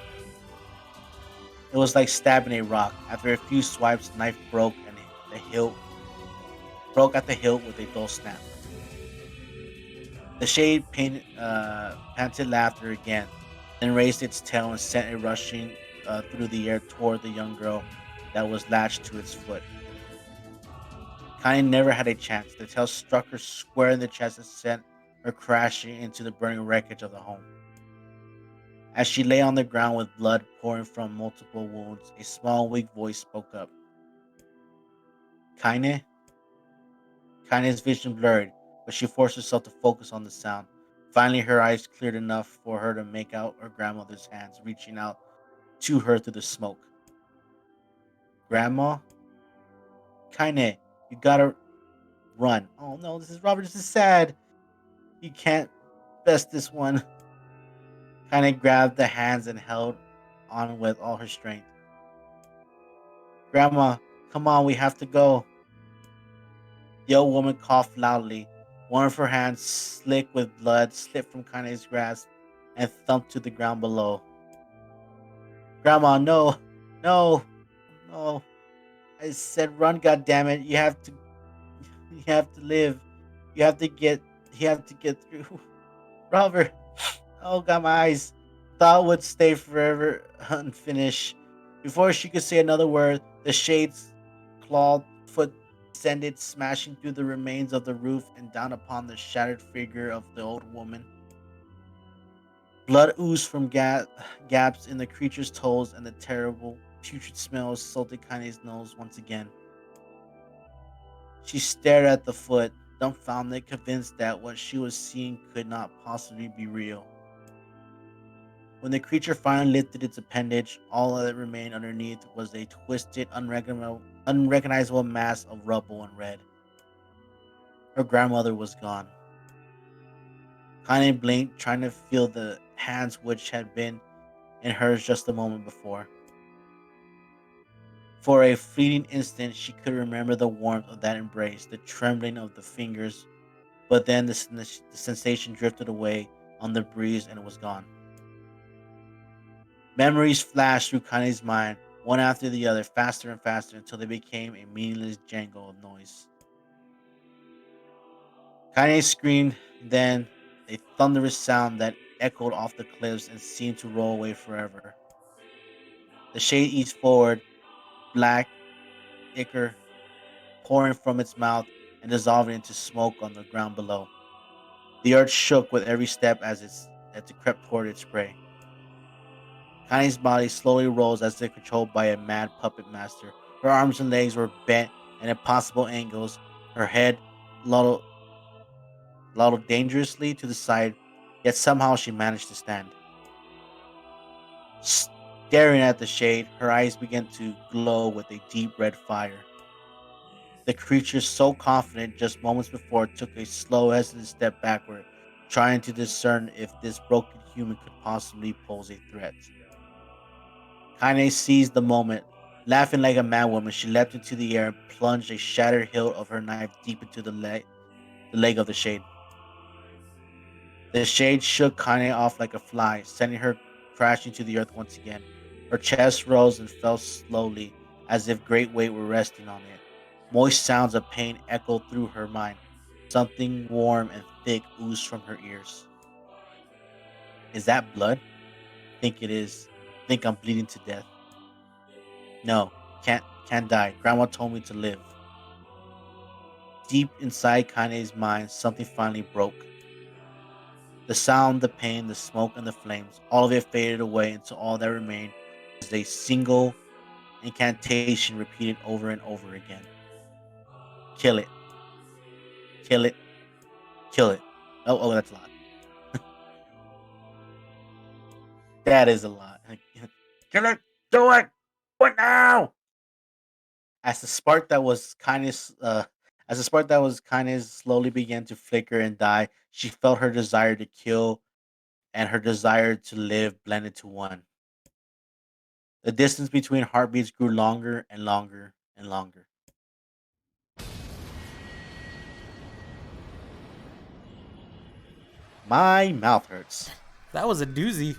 It was like stabbing a rock. After a few swipes, the knife the hilt broke at the hilt with a dull snap. The panted laughter again, then raised its tail and sent it rushing through the air toward the young girl that was latched to its foot. Connie never had a chance. The tail struck her square in the chest and sent her crashing into the burning wreckage of the home. As she lay on the ground with blood pouring from multiple wounds, a small, weak voice spoke up. Kaine? Kaine's vision blurred, but she forced herself to focus on the sound. Finally, her eyes cleared enough for her to make out her grandmother's hands reaching out to her through the smoke. Grandma? Kaine, you gotta run. Oh no, this is Robert. This is sad. You can't best this one. Kaine grabbed the hands and held on with all her strength. Grandma, come on, we have to go. The old woman coughed loudly. One of her hands, slick with blood, slipped from Kaine's grasp and thumped to the ground below. Grandma, no, no, no. I said run, goddammit. You have to live. You have to get, you have to get through. Robert, oh god, my eyes. Thought would stay forever unfinished. Before she could say another word, the shade's clawed foot descended, smashing through the remains of the roof and down upon the shattered figure of the old woman. Blood oozed from gaps in the creature's toes, and the terrible, putrid smell assaulted Kanye's nose once again. She stared at the foot, dumbfounded, convinced that what she was seeing could not possibly be real. When the creature finally lifted its appendage, all that remained underneath was a twisted, unrecognizable mass of rubble and red. Her grandmother was gone. Kanye blinked, trying to feel the hands which had been in hers just a moment before. For a fleeting instant, she could remember the warmth of that embrace, the trembling of the fingers, but then the sensation drifted away on the breeze and it was gone. Memories flashed through Kanye's mind, one after the other, faster and faster, until they became a meaningless jangle of noise. Kanye screamed, then a thunderous sound that echoed off the cliffs and seemed to roll away forever. The shade eased forward, black ichor pouring from its mouth and dissolving into smoke on the ground below. The earth shook with every step as it crept toward its prey. Kanye's body slowly rose as if controlled by a mad puppet master. Her arms and legs were bent at impossible angles, her head lolled, lolled dangerously to the side, yet somehow she managed to stand. Staring at the shade, her eyes began to glow with a deep red fire. The creature, so confident just moments before, took a slow, hesitant step backward, trying to discern if this broken human could possibly pose a threat. Kaine seized the moment. Laughing like a madwoman, she leapt into the air and plunged a shattered hilt of her knife deep into the leg of the shade. The shade shook Kaine off like a fly, sending her crashing to the earth once again. Her chest rose and fell slowly, as if great weight were resting on it. Moist sounds of pain echoed through her mind. Something warm and thick oozed from her ears. Is that blood? Think it is. Think I'm bleeding to death. No, can't die. Grandma told me to live. Deep inside Kaine's mind, something finally broke. The sound, the pain, the smoke, and the flames, all of it faded away until all that remained was a single incantation repeated over and over again. Kill it, kill it, kill it. That's a lot. That is a lot. Kill it, do it, what now? As the spark that was kindness, as the spark that was kindness slowly began to flicker and die, she felt her desire to kill and her desire to live blended to one. The distance between heartbeats grew longer and longer and longer. My mouth hurts. That was a doozy.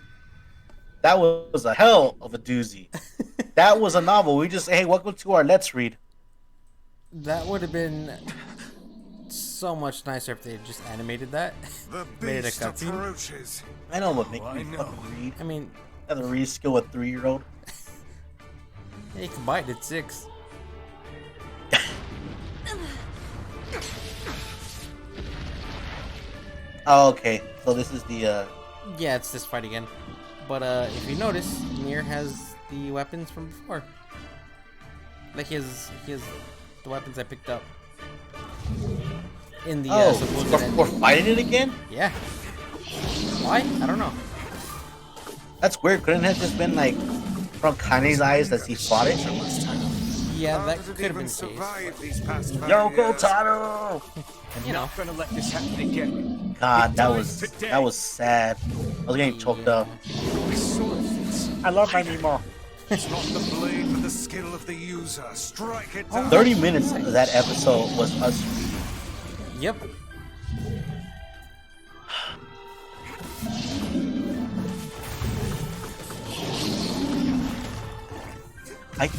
That was a hell of a doozy. That was a novel. We just, hey, welcome to our Let's Read. That would have been so much nicer if they had just animated that. The Made it a beast cutscene. approaches. I know, but make Oh, me I know. fucking read. I mean, Have the read skill with 3-year-old. hey, combined it's 6. Oh, okay. So this is the Yeah, it's this fight again. But if you notice, Nier has the weapons from before. Like he has the weapons I picked up in the oh, supposed we're ending. fighting it again. Yeah. Why? I don't know. That's weird. Couldn't it have just been like from Kanye's eyes as he fought it? Yeah, How that did it could have even been the case. survive these past 5 Yoko years? Taro. You know. Not gonna let this happen again. God, that It was dies today. that was sad. I was getting choked up. I saw this. I love my Nemo. It's not the blade, but the skill of the user. Strike it down. 30 minutes of that episode was us reading. Yep. I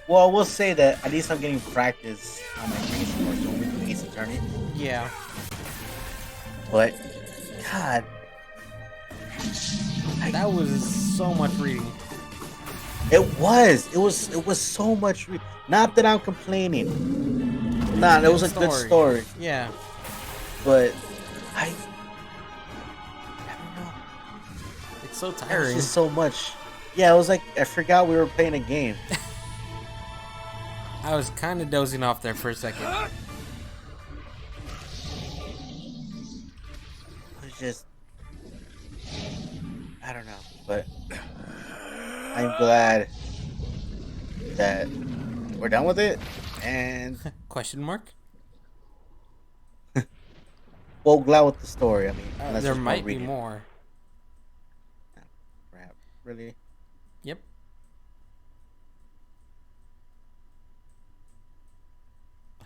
well, we'll say that at least I'm getting practice on my reading scores when we do Ace Attorney. Yeah. But God, That was so much reading. it was so much. Not that I'm complaining. Nah, it was a good story. Yeah. But I don't know. It's so It was tiring. just so much. Yeah, it was like I forgot we were playing a game. I was kind of dozing off there for a second. It was just I don't know, but I'm glad that we're done with it. And Question mark? well, glad with the story. I mean, unless There there's more might be reading. more. Crap, really? Yep.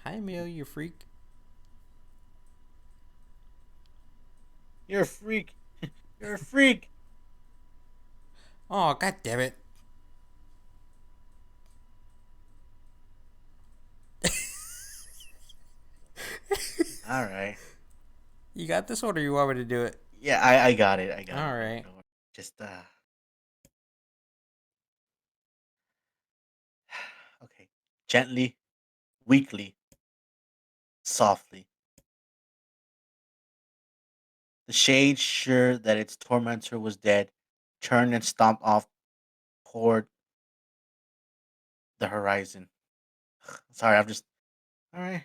Hi, Mio, you freak. You're a freak. You're a freak. Oh, god damn it. All right. You got this one or you want me to do it? Yeah, I got it. I got it. All right. Just okay. Gently, weakly, softly. The shade, sure that its tormentor was dead, turned and stomped off toward the horizon. Sorry, I'm just all right.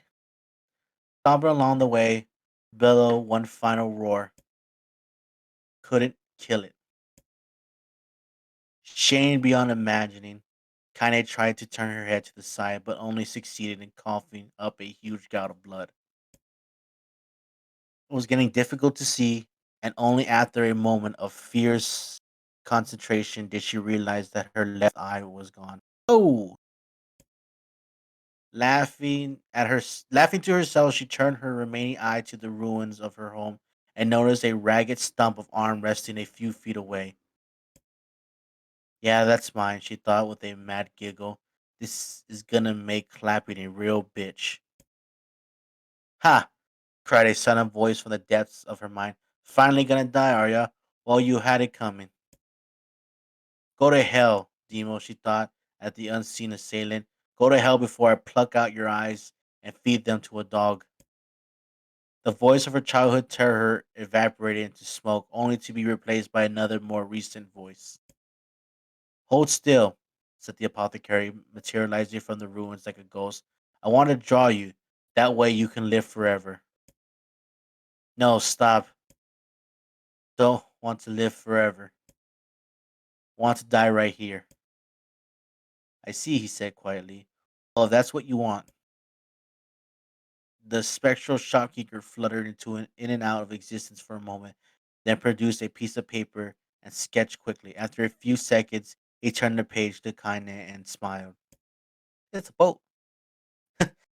Somber along the way, bellow one final roar. Couldn't kill it. Shame beyond imagining. Kaine tried to turn her head to the side, but only succeeded in coughing up a huge gout of blood. It was getting difficult to see, and only after a moment of fierce concentration did she realize that her left eye was gone. Oh! Laughing to herself, she turned her remaining eye to the ruins of her home and noticed a ragged stump of arm resting a few feet away. Yeah, that's mine, she thought with a mad giggle. This is gonna make clapping a real bitch. Ha! Cried a sudden voice from the depths of her mind. Finally gonna die, are ya? Well, you had it coming. Go to hell, Demo, she thought at the unseen assailant. Go to hell before I pluck out your eyes and feed them to a dog. The voice of her childhood terror evaporated into smoke, only to be replaced by another, more recent voice. Hold still, said the apothecary, materializing from the ruins like a ghost. I want to draw you. That way you can live forever. No, stop. Don't want to live forever. Want to die right here. I see, he said quietly. Well, if that's what you want. The spectral shopkeeper fluttered in and out of existence for a moment, then produced a piece of paper and sketched quickly. After a few seconds, he turned the page to Kaine and smiled. It's a boat.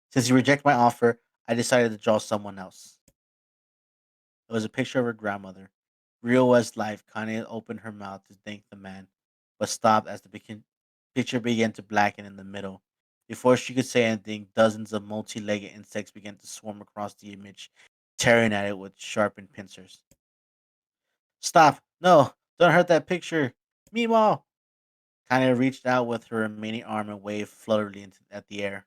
Since you reject my offer, I decided to draw someone else. It was a picture of her grandmother. Real as life, Kaine opened her mouth to thank the man, but stopped as the picture began to blacken in the middle. Before she could say anything, dozens of multi-legged insects began to swarm across the image, tearing at it with sharpened pincers. Stop! No! Don't hurt that picture! Meemaw! Kaine reached out with her remaining arm and waved flutteringly at the air.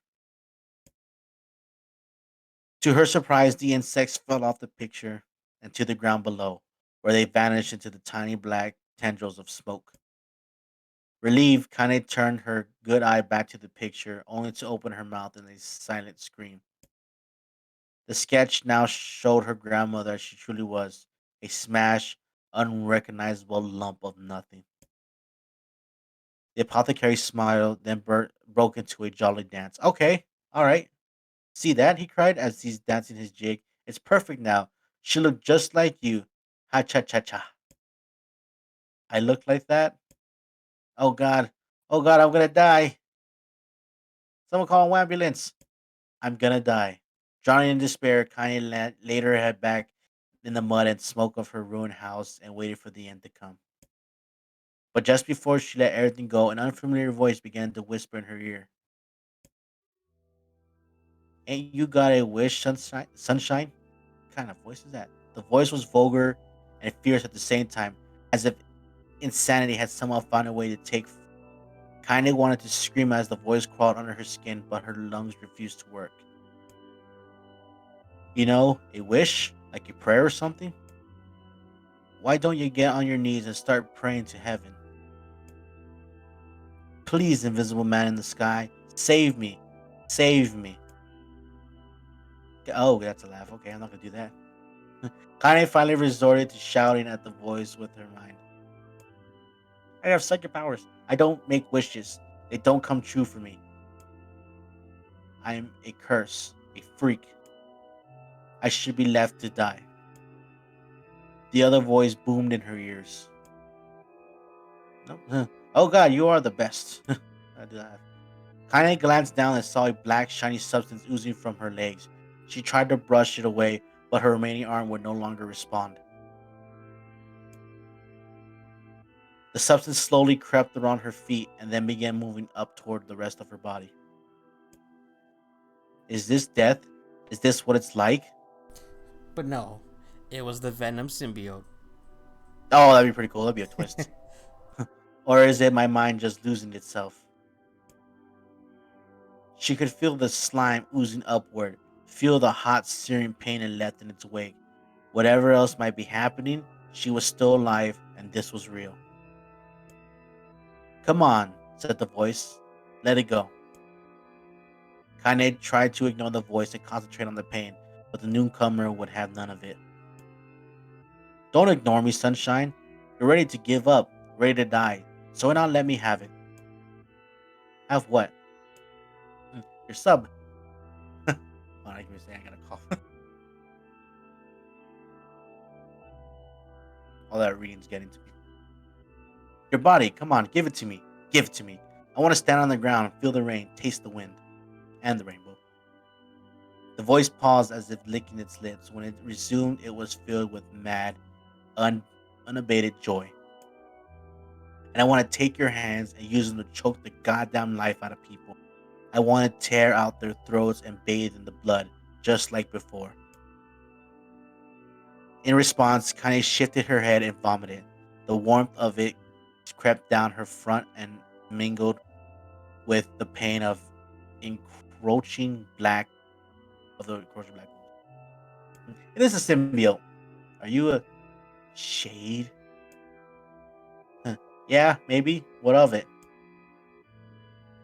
To her surprise, the insects fell off the picture and to the ground below, where they vanished into the tiny black tendrils of smoke. Relieved, Kane turned her good eye back to the picture, only to open her mouth in a silent scream. The sketch now showed her grandmother as she truly was, a smashed, unrecognizable lump of nothing. The apothecary smiled, then broke into a jolly dance. Okay, all right. See that? He cried as he's dancing his jig. It's perfect now. She looked just like you. Ha cha cha cha. I looked like that? Oh God. Oh God, I'm gonna die. Someone call an ambulance. I'm gonna die. Drowning in despair, Kanye laid her head back in the mud and smoke of her ruined house and waited for the end to come. But just before she let everything go, an unfamiliar voice began to whisper in her ear. Ain't you got a wish, sunshine? Sunshine? What kind of voice is that? The voice was vulgar and fierce at the same time, as if insanity had somehow found a way to take. Kinda wanted to scream as the voice crawled under her skin, but her lungs refused to work. You know, a wish? Like a prayer or something? Why don't you get on your knees and start praying to heaven? Please, invisible man in the sky, save me. Save me. Oh, that's a laugh. Okay, I'm not gonna do that. Kanye finally resorted to shouting at the voice with her mind. I have psychic powers. I don't make wishes. They don't come true for me. I am a curse, a freak. I should be left to die. The other voice boomed in her ears. No. Oh God, you are the best. I do that. Kanye glanced down and saw a black, shiny substance oozing from her legs. She tried to brush it away, but her remaining arm would no longer respond. The substance slowly crept around her feet and then began moving up toward the rest of her body. Is this death? Is this what it's like? But no, it was the Venom symbiote. Oh, that'd be pretty cool. That'd be a twist. Or is it my mind just losing itself? She could feel the slime oozing upward, feel the hot, searing pain it left in its wake. Whatever else might be happening, she was still alive, and this was real. Come on, said the voice. Let it go. Kanye tried to ignore the voice and concentrate on the pain, but the newcomer would have none of it. Don't ignore me, sunshine. You're ready to give up, ready to die. So why not let me have it? Have what? Your sub. Hold on, give me a second. I gotta cough. All that reading's getting to me. Your body, come on, give it to me. Give it to me. I want to stand on the ground, feel the rain, taste the wind, and the rainbow. The voice paused as if licking its lips. When it resumed, it was filled with mad, unabated joy. And I want to take your hands and use them to choke the goddamn life out of people. I want to tear out their throats and bathe in the blood, just like before. In response, Kanye shifted her head and vomited. The warmth of it crept down her front and mingled with the pain of encroaching black of the encroaching black. It is a symbiote. Are you a shade? Yeah, maybe. What of it?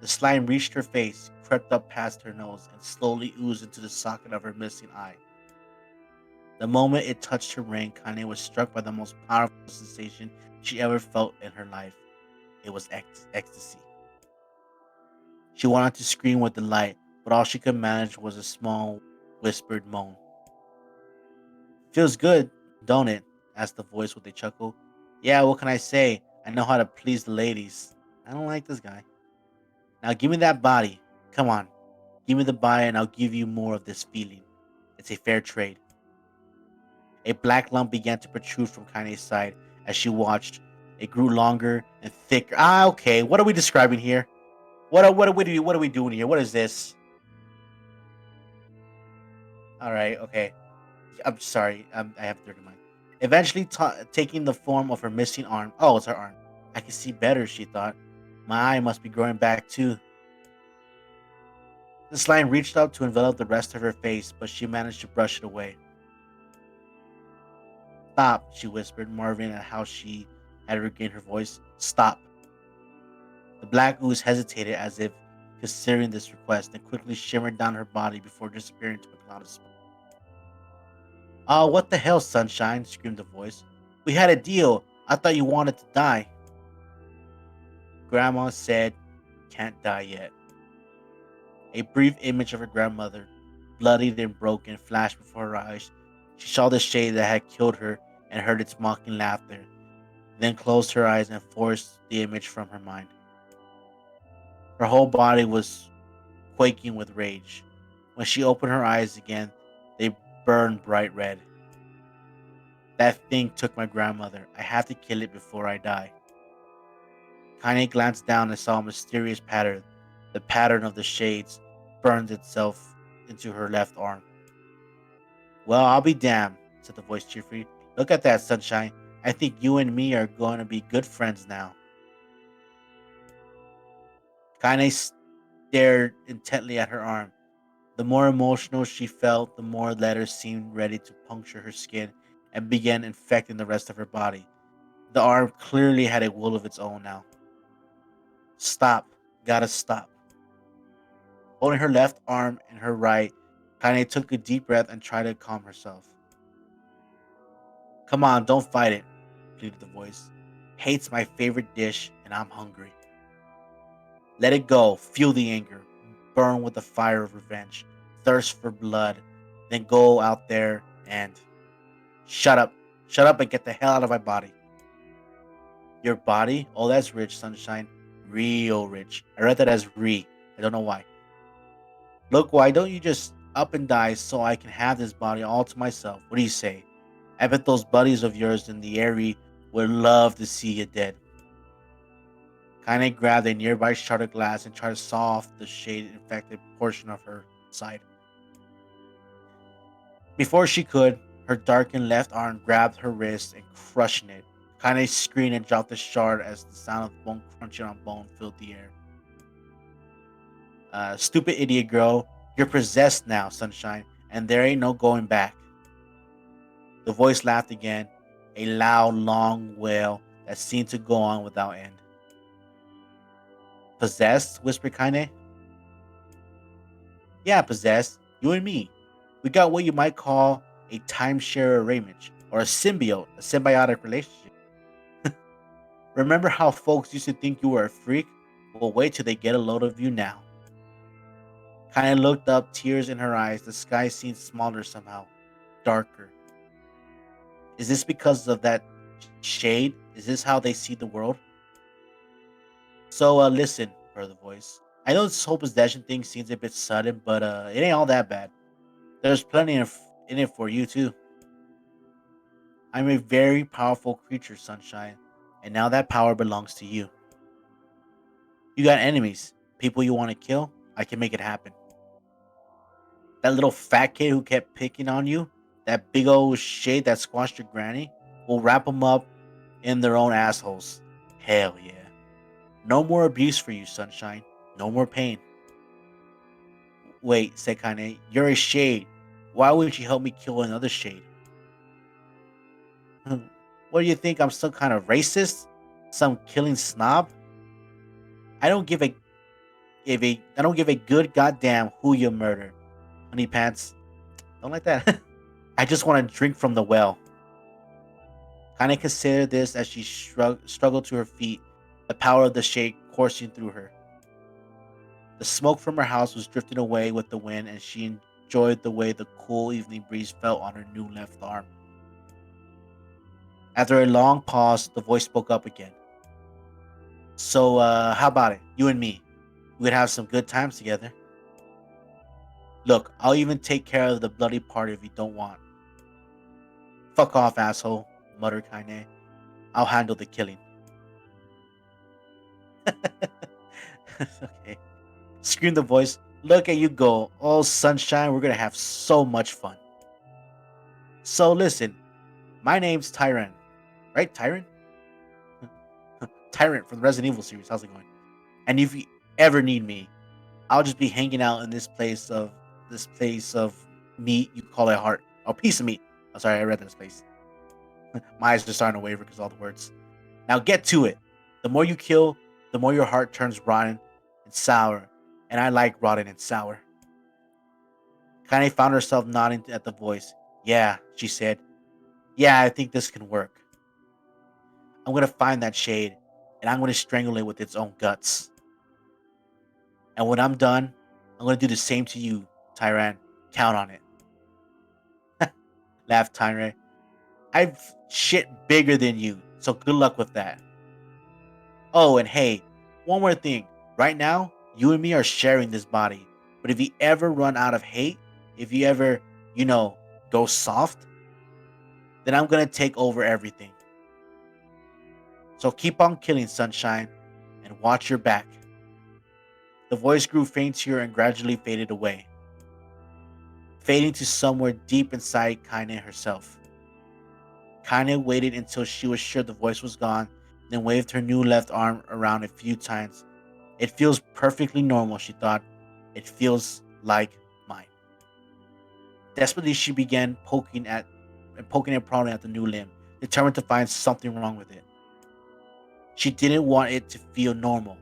The slime reached her face, crept up past her nose, and slowly oozed into the socket of her missing eye. The moment it touched her brain, Kanye was struck by the most powerful sensation she ever felt in her life. It was ecstasy. She wanted to scream with delight, but all she could manage was a small whispered Moan. Feels good, don't it? Asked the voice with a chuckle. Yeah, what can I say? I know how to please the ladies. I don't like this guy. Now give me that body. Come on. Give me the body and I'll give you more of this feeling. It's a fair trade. A black lump began to protrude from Kaine's side as she watched. It grew longer and thicker. Ah, okay. What are we describing here? What are we doing here? What is this? All right, okay. I'm sorry. I have dirty mind. Eventually, taking the form of her missing arm. Oh, it's her arm. I can see better, she thought. My eye must be growing back too. The slime reached up to envelop the rest of her face, but she managed to brush it away. Stop, she whispered, marveling at how she had regained her voice. Stop. The black ooze hesitated as if considering this request, and quickly shimmered down her body before disappearing into a cloud of smoke. Oh, what the hell, Sunshine? Screamed the voice. We had a deal. I thought you wanted to die. Grandma said, can't die yet. A brief image of her grandmother, bloodied and broken, flashed before her eyes. She saw the shade that had killed her and heard its mocking laughter, then closed her eyes and forced the image from her mind. Her whole body was quaking with rage. When she opened her eyes again, they burned bright red. That thing took my grandmother. I have to kill it before I die. Kaine glanced down and saw a mysterious pattern. The pattern of the shades burned itself into her left arm. Well, I'll be damned, said the voice cheerfully. Look at that, Sunshine. I think you and me are going to be good friends now. Kaine stared intently at her arm. The more emotional she felt, the more letters seemed ready to puncture her skin and began infecting the rest of her body. The arm clearly had a will of its own now. Stop. Gotta stop. Holding her left arm in her right, Kaine took a deep breath and tried to calm herself. Come on, don't fight it, pleaded the voice. Hate's my favorite dish, and I'm hungry. Let it go. Feel the anger. Burn with the fire of revenge. Thirst for blood. Then go out there and... Shut up. Shut up and get the hell out of my body. Your body? Oh, that's rich, Sunshine. Real rich. I read that as re. I don't know why. Look, why don't you just up and die so I can have this body all to myself? What do you say? I bet those buddies of yours in the area would love to see you dead. Kaine grabbed a nearby shard of glass and tried to saw off the shade-infected portion of her side. Before she could, her darkened left arm grabbed her wrist and crushing it. Kaine screamed and dropped the shard as the sound of bone crunching on bone filled the air. Stupid idiot girl, you're possessed now, Sunshine, and there ain't no going back. The voice laughed again, a loud, long wail that seemed to go on without end. Possessed? Whispered Kaine. Yeah, possessed. You and me. We got what you might call a timeshare arrangement, or a symbiotic relationship. Remember how folks used to think you were a freak? Well, wait till they get a load of you now. Kaine looked up, tears in her eyes. The sky seemed smaller somehow, darker. Is this because of that shade? Is this how they see the world? So, listen, heard the voice. I know this whole possession thing seems a bit sudden, but it ain't all that bad. There's plenty in it for you, too. I'm a very powerful creature, Sunshine, and now that power belongs to you. You got enemies, people you want to kill? I can make it happen. That little fat kid who kept picking on you, that big old shade that squashed your granny, we'll wrap them up in their own assholes. Hell yeah. No more abuse for you, Sunshine. No more pain. Wait, said Kaine, you're a shade. Why would you help me kill another shade? What do you think? I'm some kind of racist? Some killing snob? I don't give a good goddamn who you murder. Honey pants. Don't like that. I just want to drink from the well. Kaine considered this as she struggled to her feet, the power of the shade coursing through her. The smoke from her house was drifting away with the wind, and she enjoyed the way the cool evening breeze felt on her new left arm. After a long pause, the voice spoke up again. So, how about it? You and me. We could have some good times together. Look, I'll even take care of the bloody part if you don't want. Fuck off, asshole, muttered Kaine. I'll handle the killing. Okay. Screamed the voice. Look at you go. Oh, sunshine, we're gonna have so much fun. So listen, my name's Tyran. Right, Tyran? Tyrant from the Resident Evil series. How's it going? And if you ever need me, I'll just be hanging out in this place of meat. You call it heart. Oh, piece of meat. Oh, sorry, I read this place. My eyes are starting to waver because of all the words. Now get to it. The more you kill, the more your heart turns rotten and sour. And I like rotten and sour. Kane found herself nodding at the voice. Yeah, she said. Yeah, I think this can work. I'm gonna find that shade, and I'm gonna strangle it with its own guts. And when I'm done, I'm gonna do the same to you, Tyran. Count on it. Laughed Tyran. I've shit bigger than you, so good luck with that. Oh, and hey, one more thing. Right now, you and me are sharing this body. But if you ever run out of hate, if you ever, you know, go soft, then I'm gonna take over everything. So keep on killing, sunshine, and watch your back. The voice grew fainter and gradually faded away, fading to somewhere deep inside Kaine herself. Kaine waited until she was sure the voice was gone, then waved her new left arm around a few times. It feels perfectly normal, she thought. It feels like mine. Desperately, she began poking and prodding at the new limb, determined to find something wrong with it. She didn't want it to feel normal.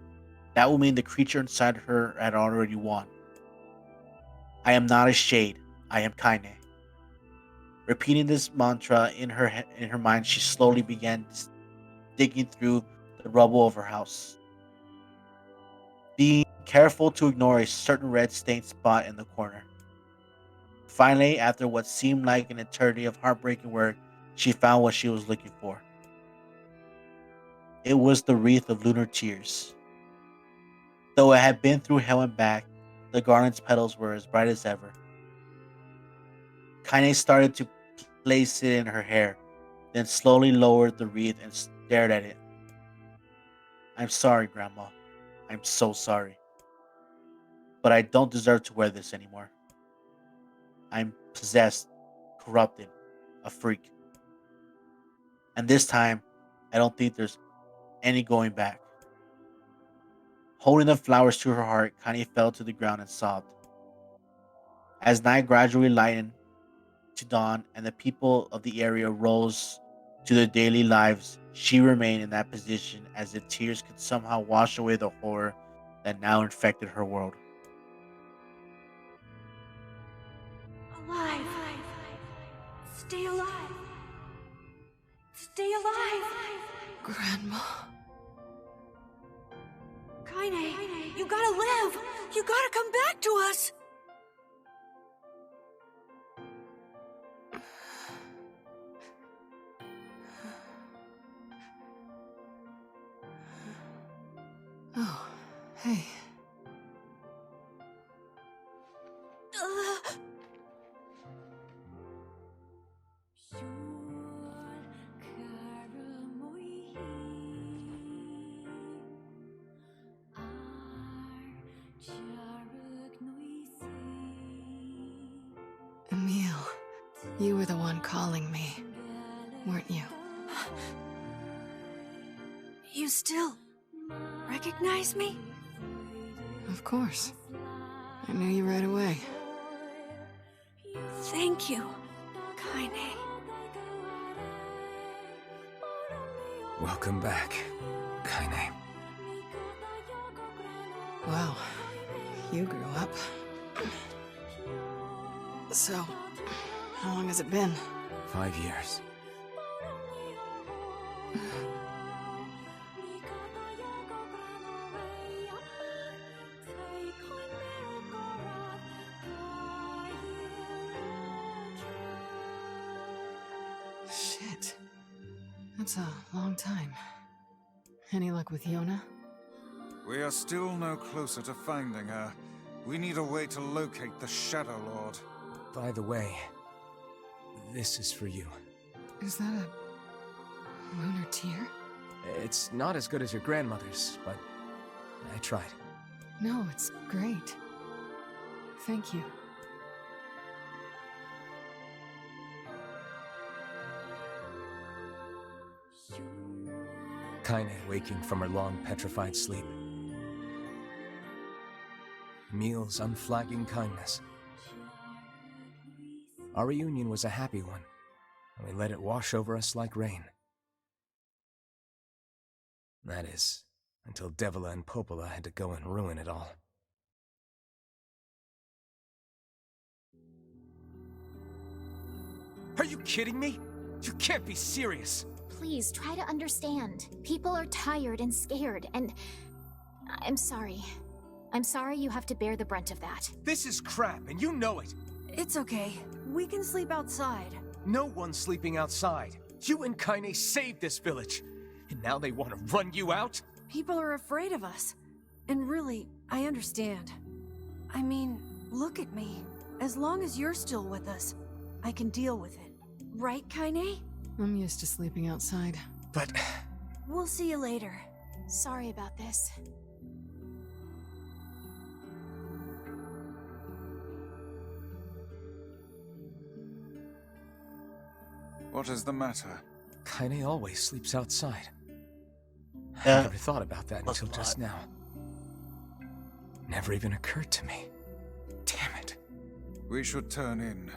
That would mean the creature inside her had already won. I am not a shade. I am Kaine. Repeating this mantra in her mind, she slowly began digging through the rubble of her house, being careful to ignore a certain red stained spot in the corner. Finally, after what seemed like an eternity of heartbreaking work, she found what she was looking for. It was the wreath of lunar tears. Though it had been through hell and back, the garland's petals were as bright as ever. Kaine started to place it in her hair, then slowly lowered the wreath and stared at it. I'm sorry, Grandma. I'm so sorry. But I don't deserve to wear this anymore. I'm possessed, corrupted, a freak. And this time, I don't think there's any going back. Holding the flowers to her heart, Connie fell to the ground and sobbed. As night gradually lightened to dawn and the people of the area rose to their daily lives, she remained in that position as if tears could somehow wash away the horror that now infected her world. Alive! Stay alive! Stay alive! Grandma. Kaine, you gotta live! You gotta come back to us! Oh, hey. Emil, you were the one calling me, weren't you? You still recognize me? Of course. I knew you right away. Thank you, Kaine. Welcome back, Kaine. Wow, you grew up. So, how long has it been? 5 years. That's a long time. Any luck with Yona? We are still no closer to finding her. We need a way to locate the Shadow Lord. By the way, this is for you. Is that a lunar tear? It's not as good as your grandmother's, but I tried. No, it's great. Thank you. Kaine waking from her long petrified sleep. Emil's unflagging kindness. Our reunion was a happy one, and we let it wash over us like rain. That is, until Devila and Popola had to go and ruin it all. Are you kidding me? You can't be serious! Please try to understand. People are tired and scared, and I'm sorry. I'm sorry you have to bear the brunt of that. This is crap, and you know it! It's okay. We can sleep outside. No one's sleeping outside. You and Kaine saved this village, and now they want to run you out? People are afraid of us. And really, I understand. I mean, look at me. As long as you're still with us, I can deal with it. Right, Kaine? I'm used to sleeping outside. But... We'll see you later. Sorry about this. What is the matter? Kaine always sleeps outside. Yeah. I never thought about that That's until a just lot. now. Never even occurred to me. Damn it. We should turn in.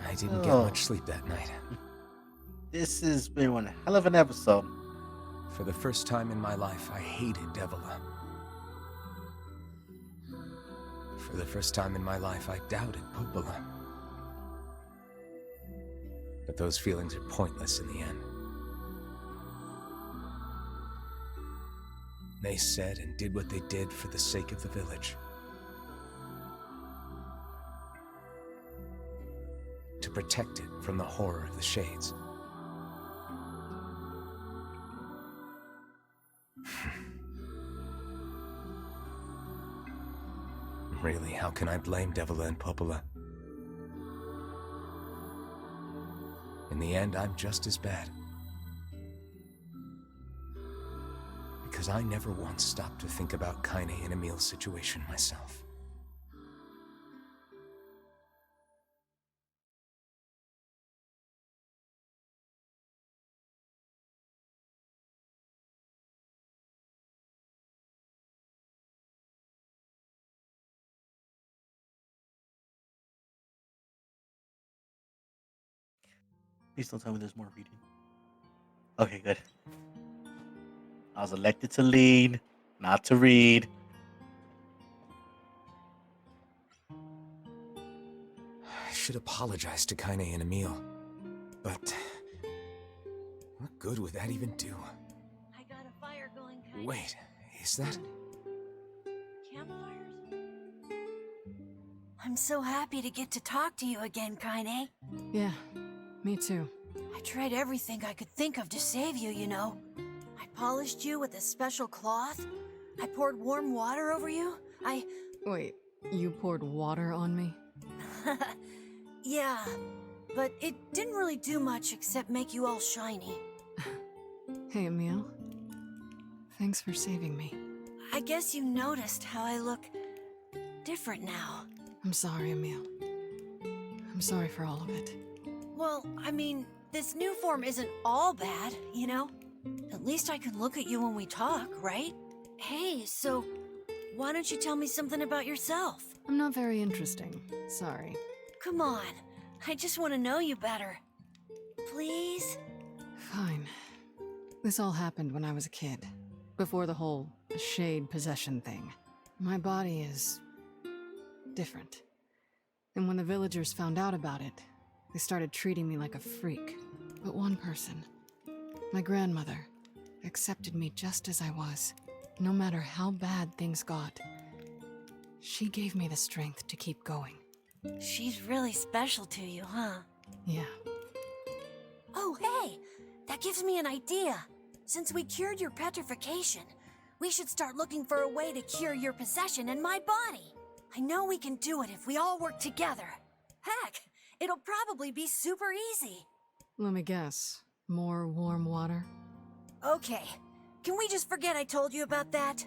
I didn't get Oh. much sleep that night. This has been one hell of an episode. For the first time in my life, I hated Devila. For the first time in my life, I doubted Popola. But those feelings are pointless in the end. They said and did what they did for the sake of the village. To protect it from the horror of the Shades. Really, how can I blame Devila and Popola? In the end, I'm just as bad. Because I never once stopped to think about Kaine and Emil's situation myself. Please don't tell me there's more reading. Okay, good. I was elected to lead, not to read. I should apologize to Kaine and Emil. But... what good would that even do? I got a fire going, Kaine. Wait, is that... Campfires? I'm so happy to get to talk to you again, Kaine. Yeah, me too. I tried everything I could think of to save you, you know. I polished you with a special cloth. I poured warm water over you. Wait, you poured water on me? Yeah, but it didn't really do much except make you all shiny. Hey, Emil. Thanks for saving me. I guess you noticed how I look different now. I'm sorry, Emil. I'm sorry for all of it. Well, I mean, this new form isn't all bad, you know? At least I can look at you when we talk, right? Hey, so why don't you tell me something about yourself? I'm not very interesting. Sorry. Come on, I just want to know you better. Please? Fine. This all happened when I was a kid. Before the whole shade possession thing. My body is... different. And when the villagers found out about it, they started treating me like a freak. But one person, my grandmother, accepted me just as I was, no matter how bad things got. She gave me the strength to keep going. She's really special to you, huh? Yeah. Oh, hey! That gives me an idea. Since we cured your petrification, we should start looking for a way to cure your possession in my body. I know we can do it if we all work together. Heck, it'll probably be super easy. Let me guess. More warm water? Okay, can we just forget I told you about that?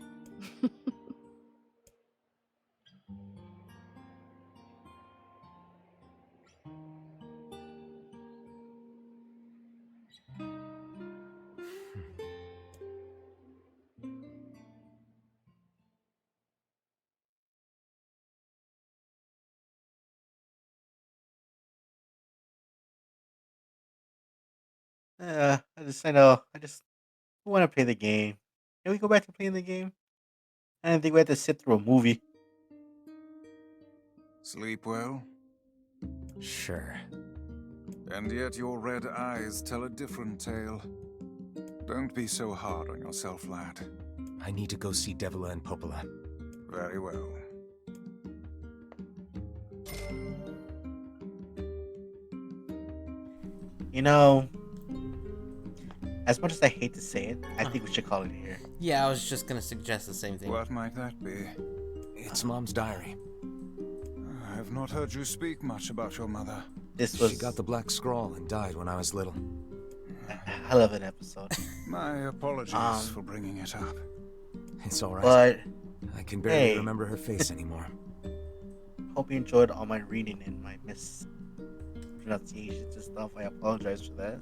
I just want to play the game. Can we go back to playing the game? I didn't think we had to sit through a movie. Sleep well? Sure. And yet your red eyes tell a different tale. Don't be so hard on yourself, lad. I need to go see Devila and Popola. Very well. You know, as much as I hate to say it, I think we should call it here. Yeah, I was just gonna suggest the same thing. What might that be? It's Mom's diary. I have not heard you speak much about your mother. This was She got the Black Scrawl and died when I was little. a hell of an episode. My apologies for bringing it up. It's alright. But I can barely hey. remember her face anymore. hope you enjoyed all my reading and my mispronunciations and stuff. I apologize for that.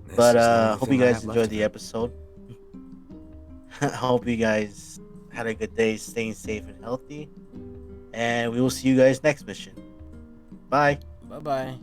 This But is the only hope thing you I guys have left enjoyed of the her. episode. I hope you guys had a good day, staying safe and healthy. And we will see you guys next mission. Bye. Bye bye.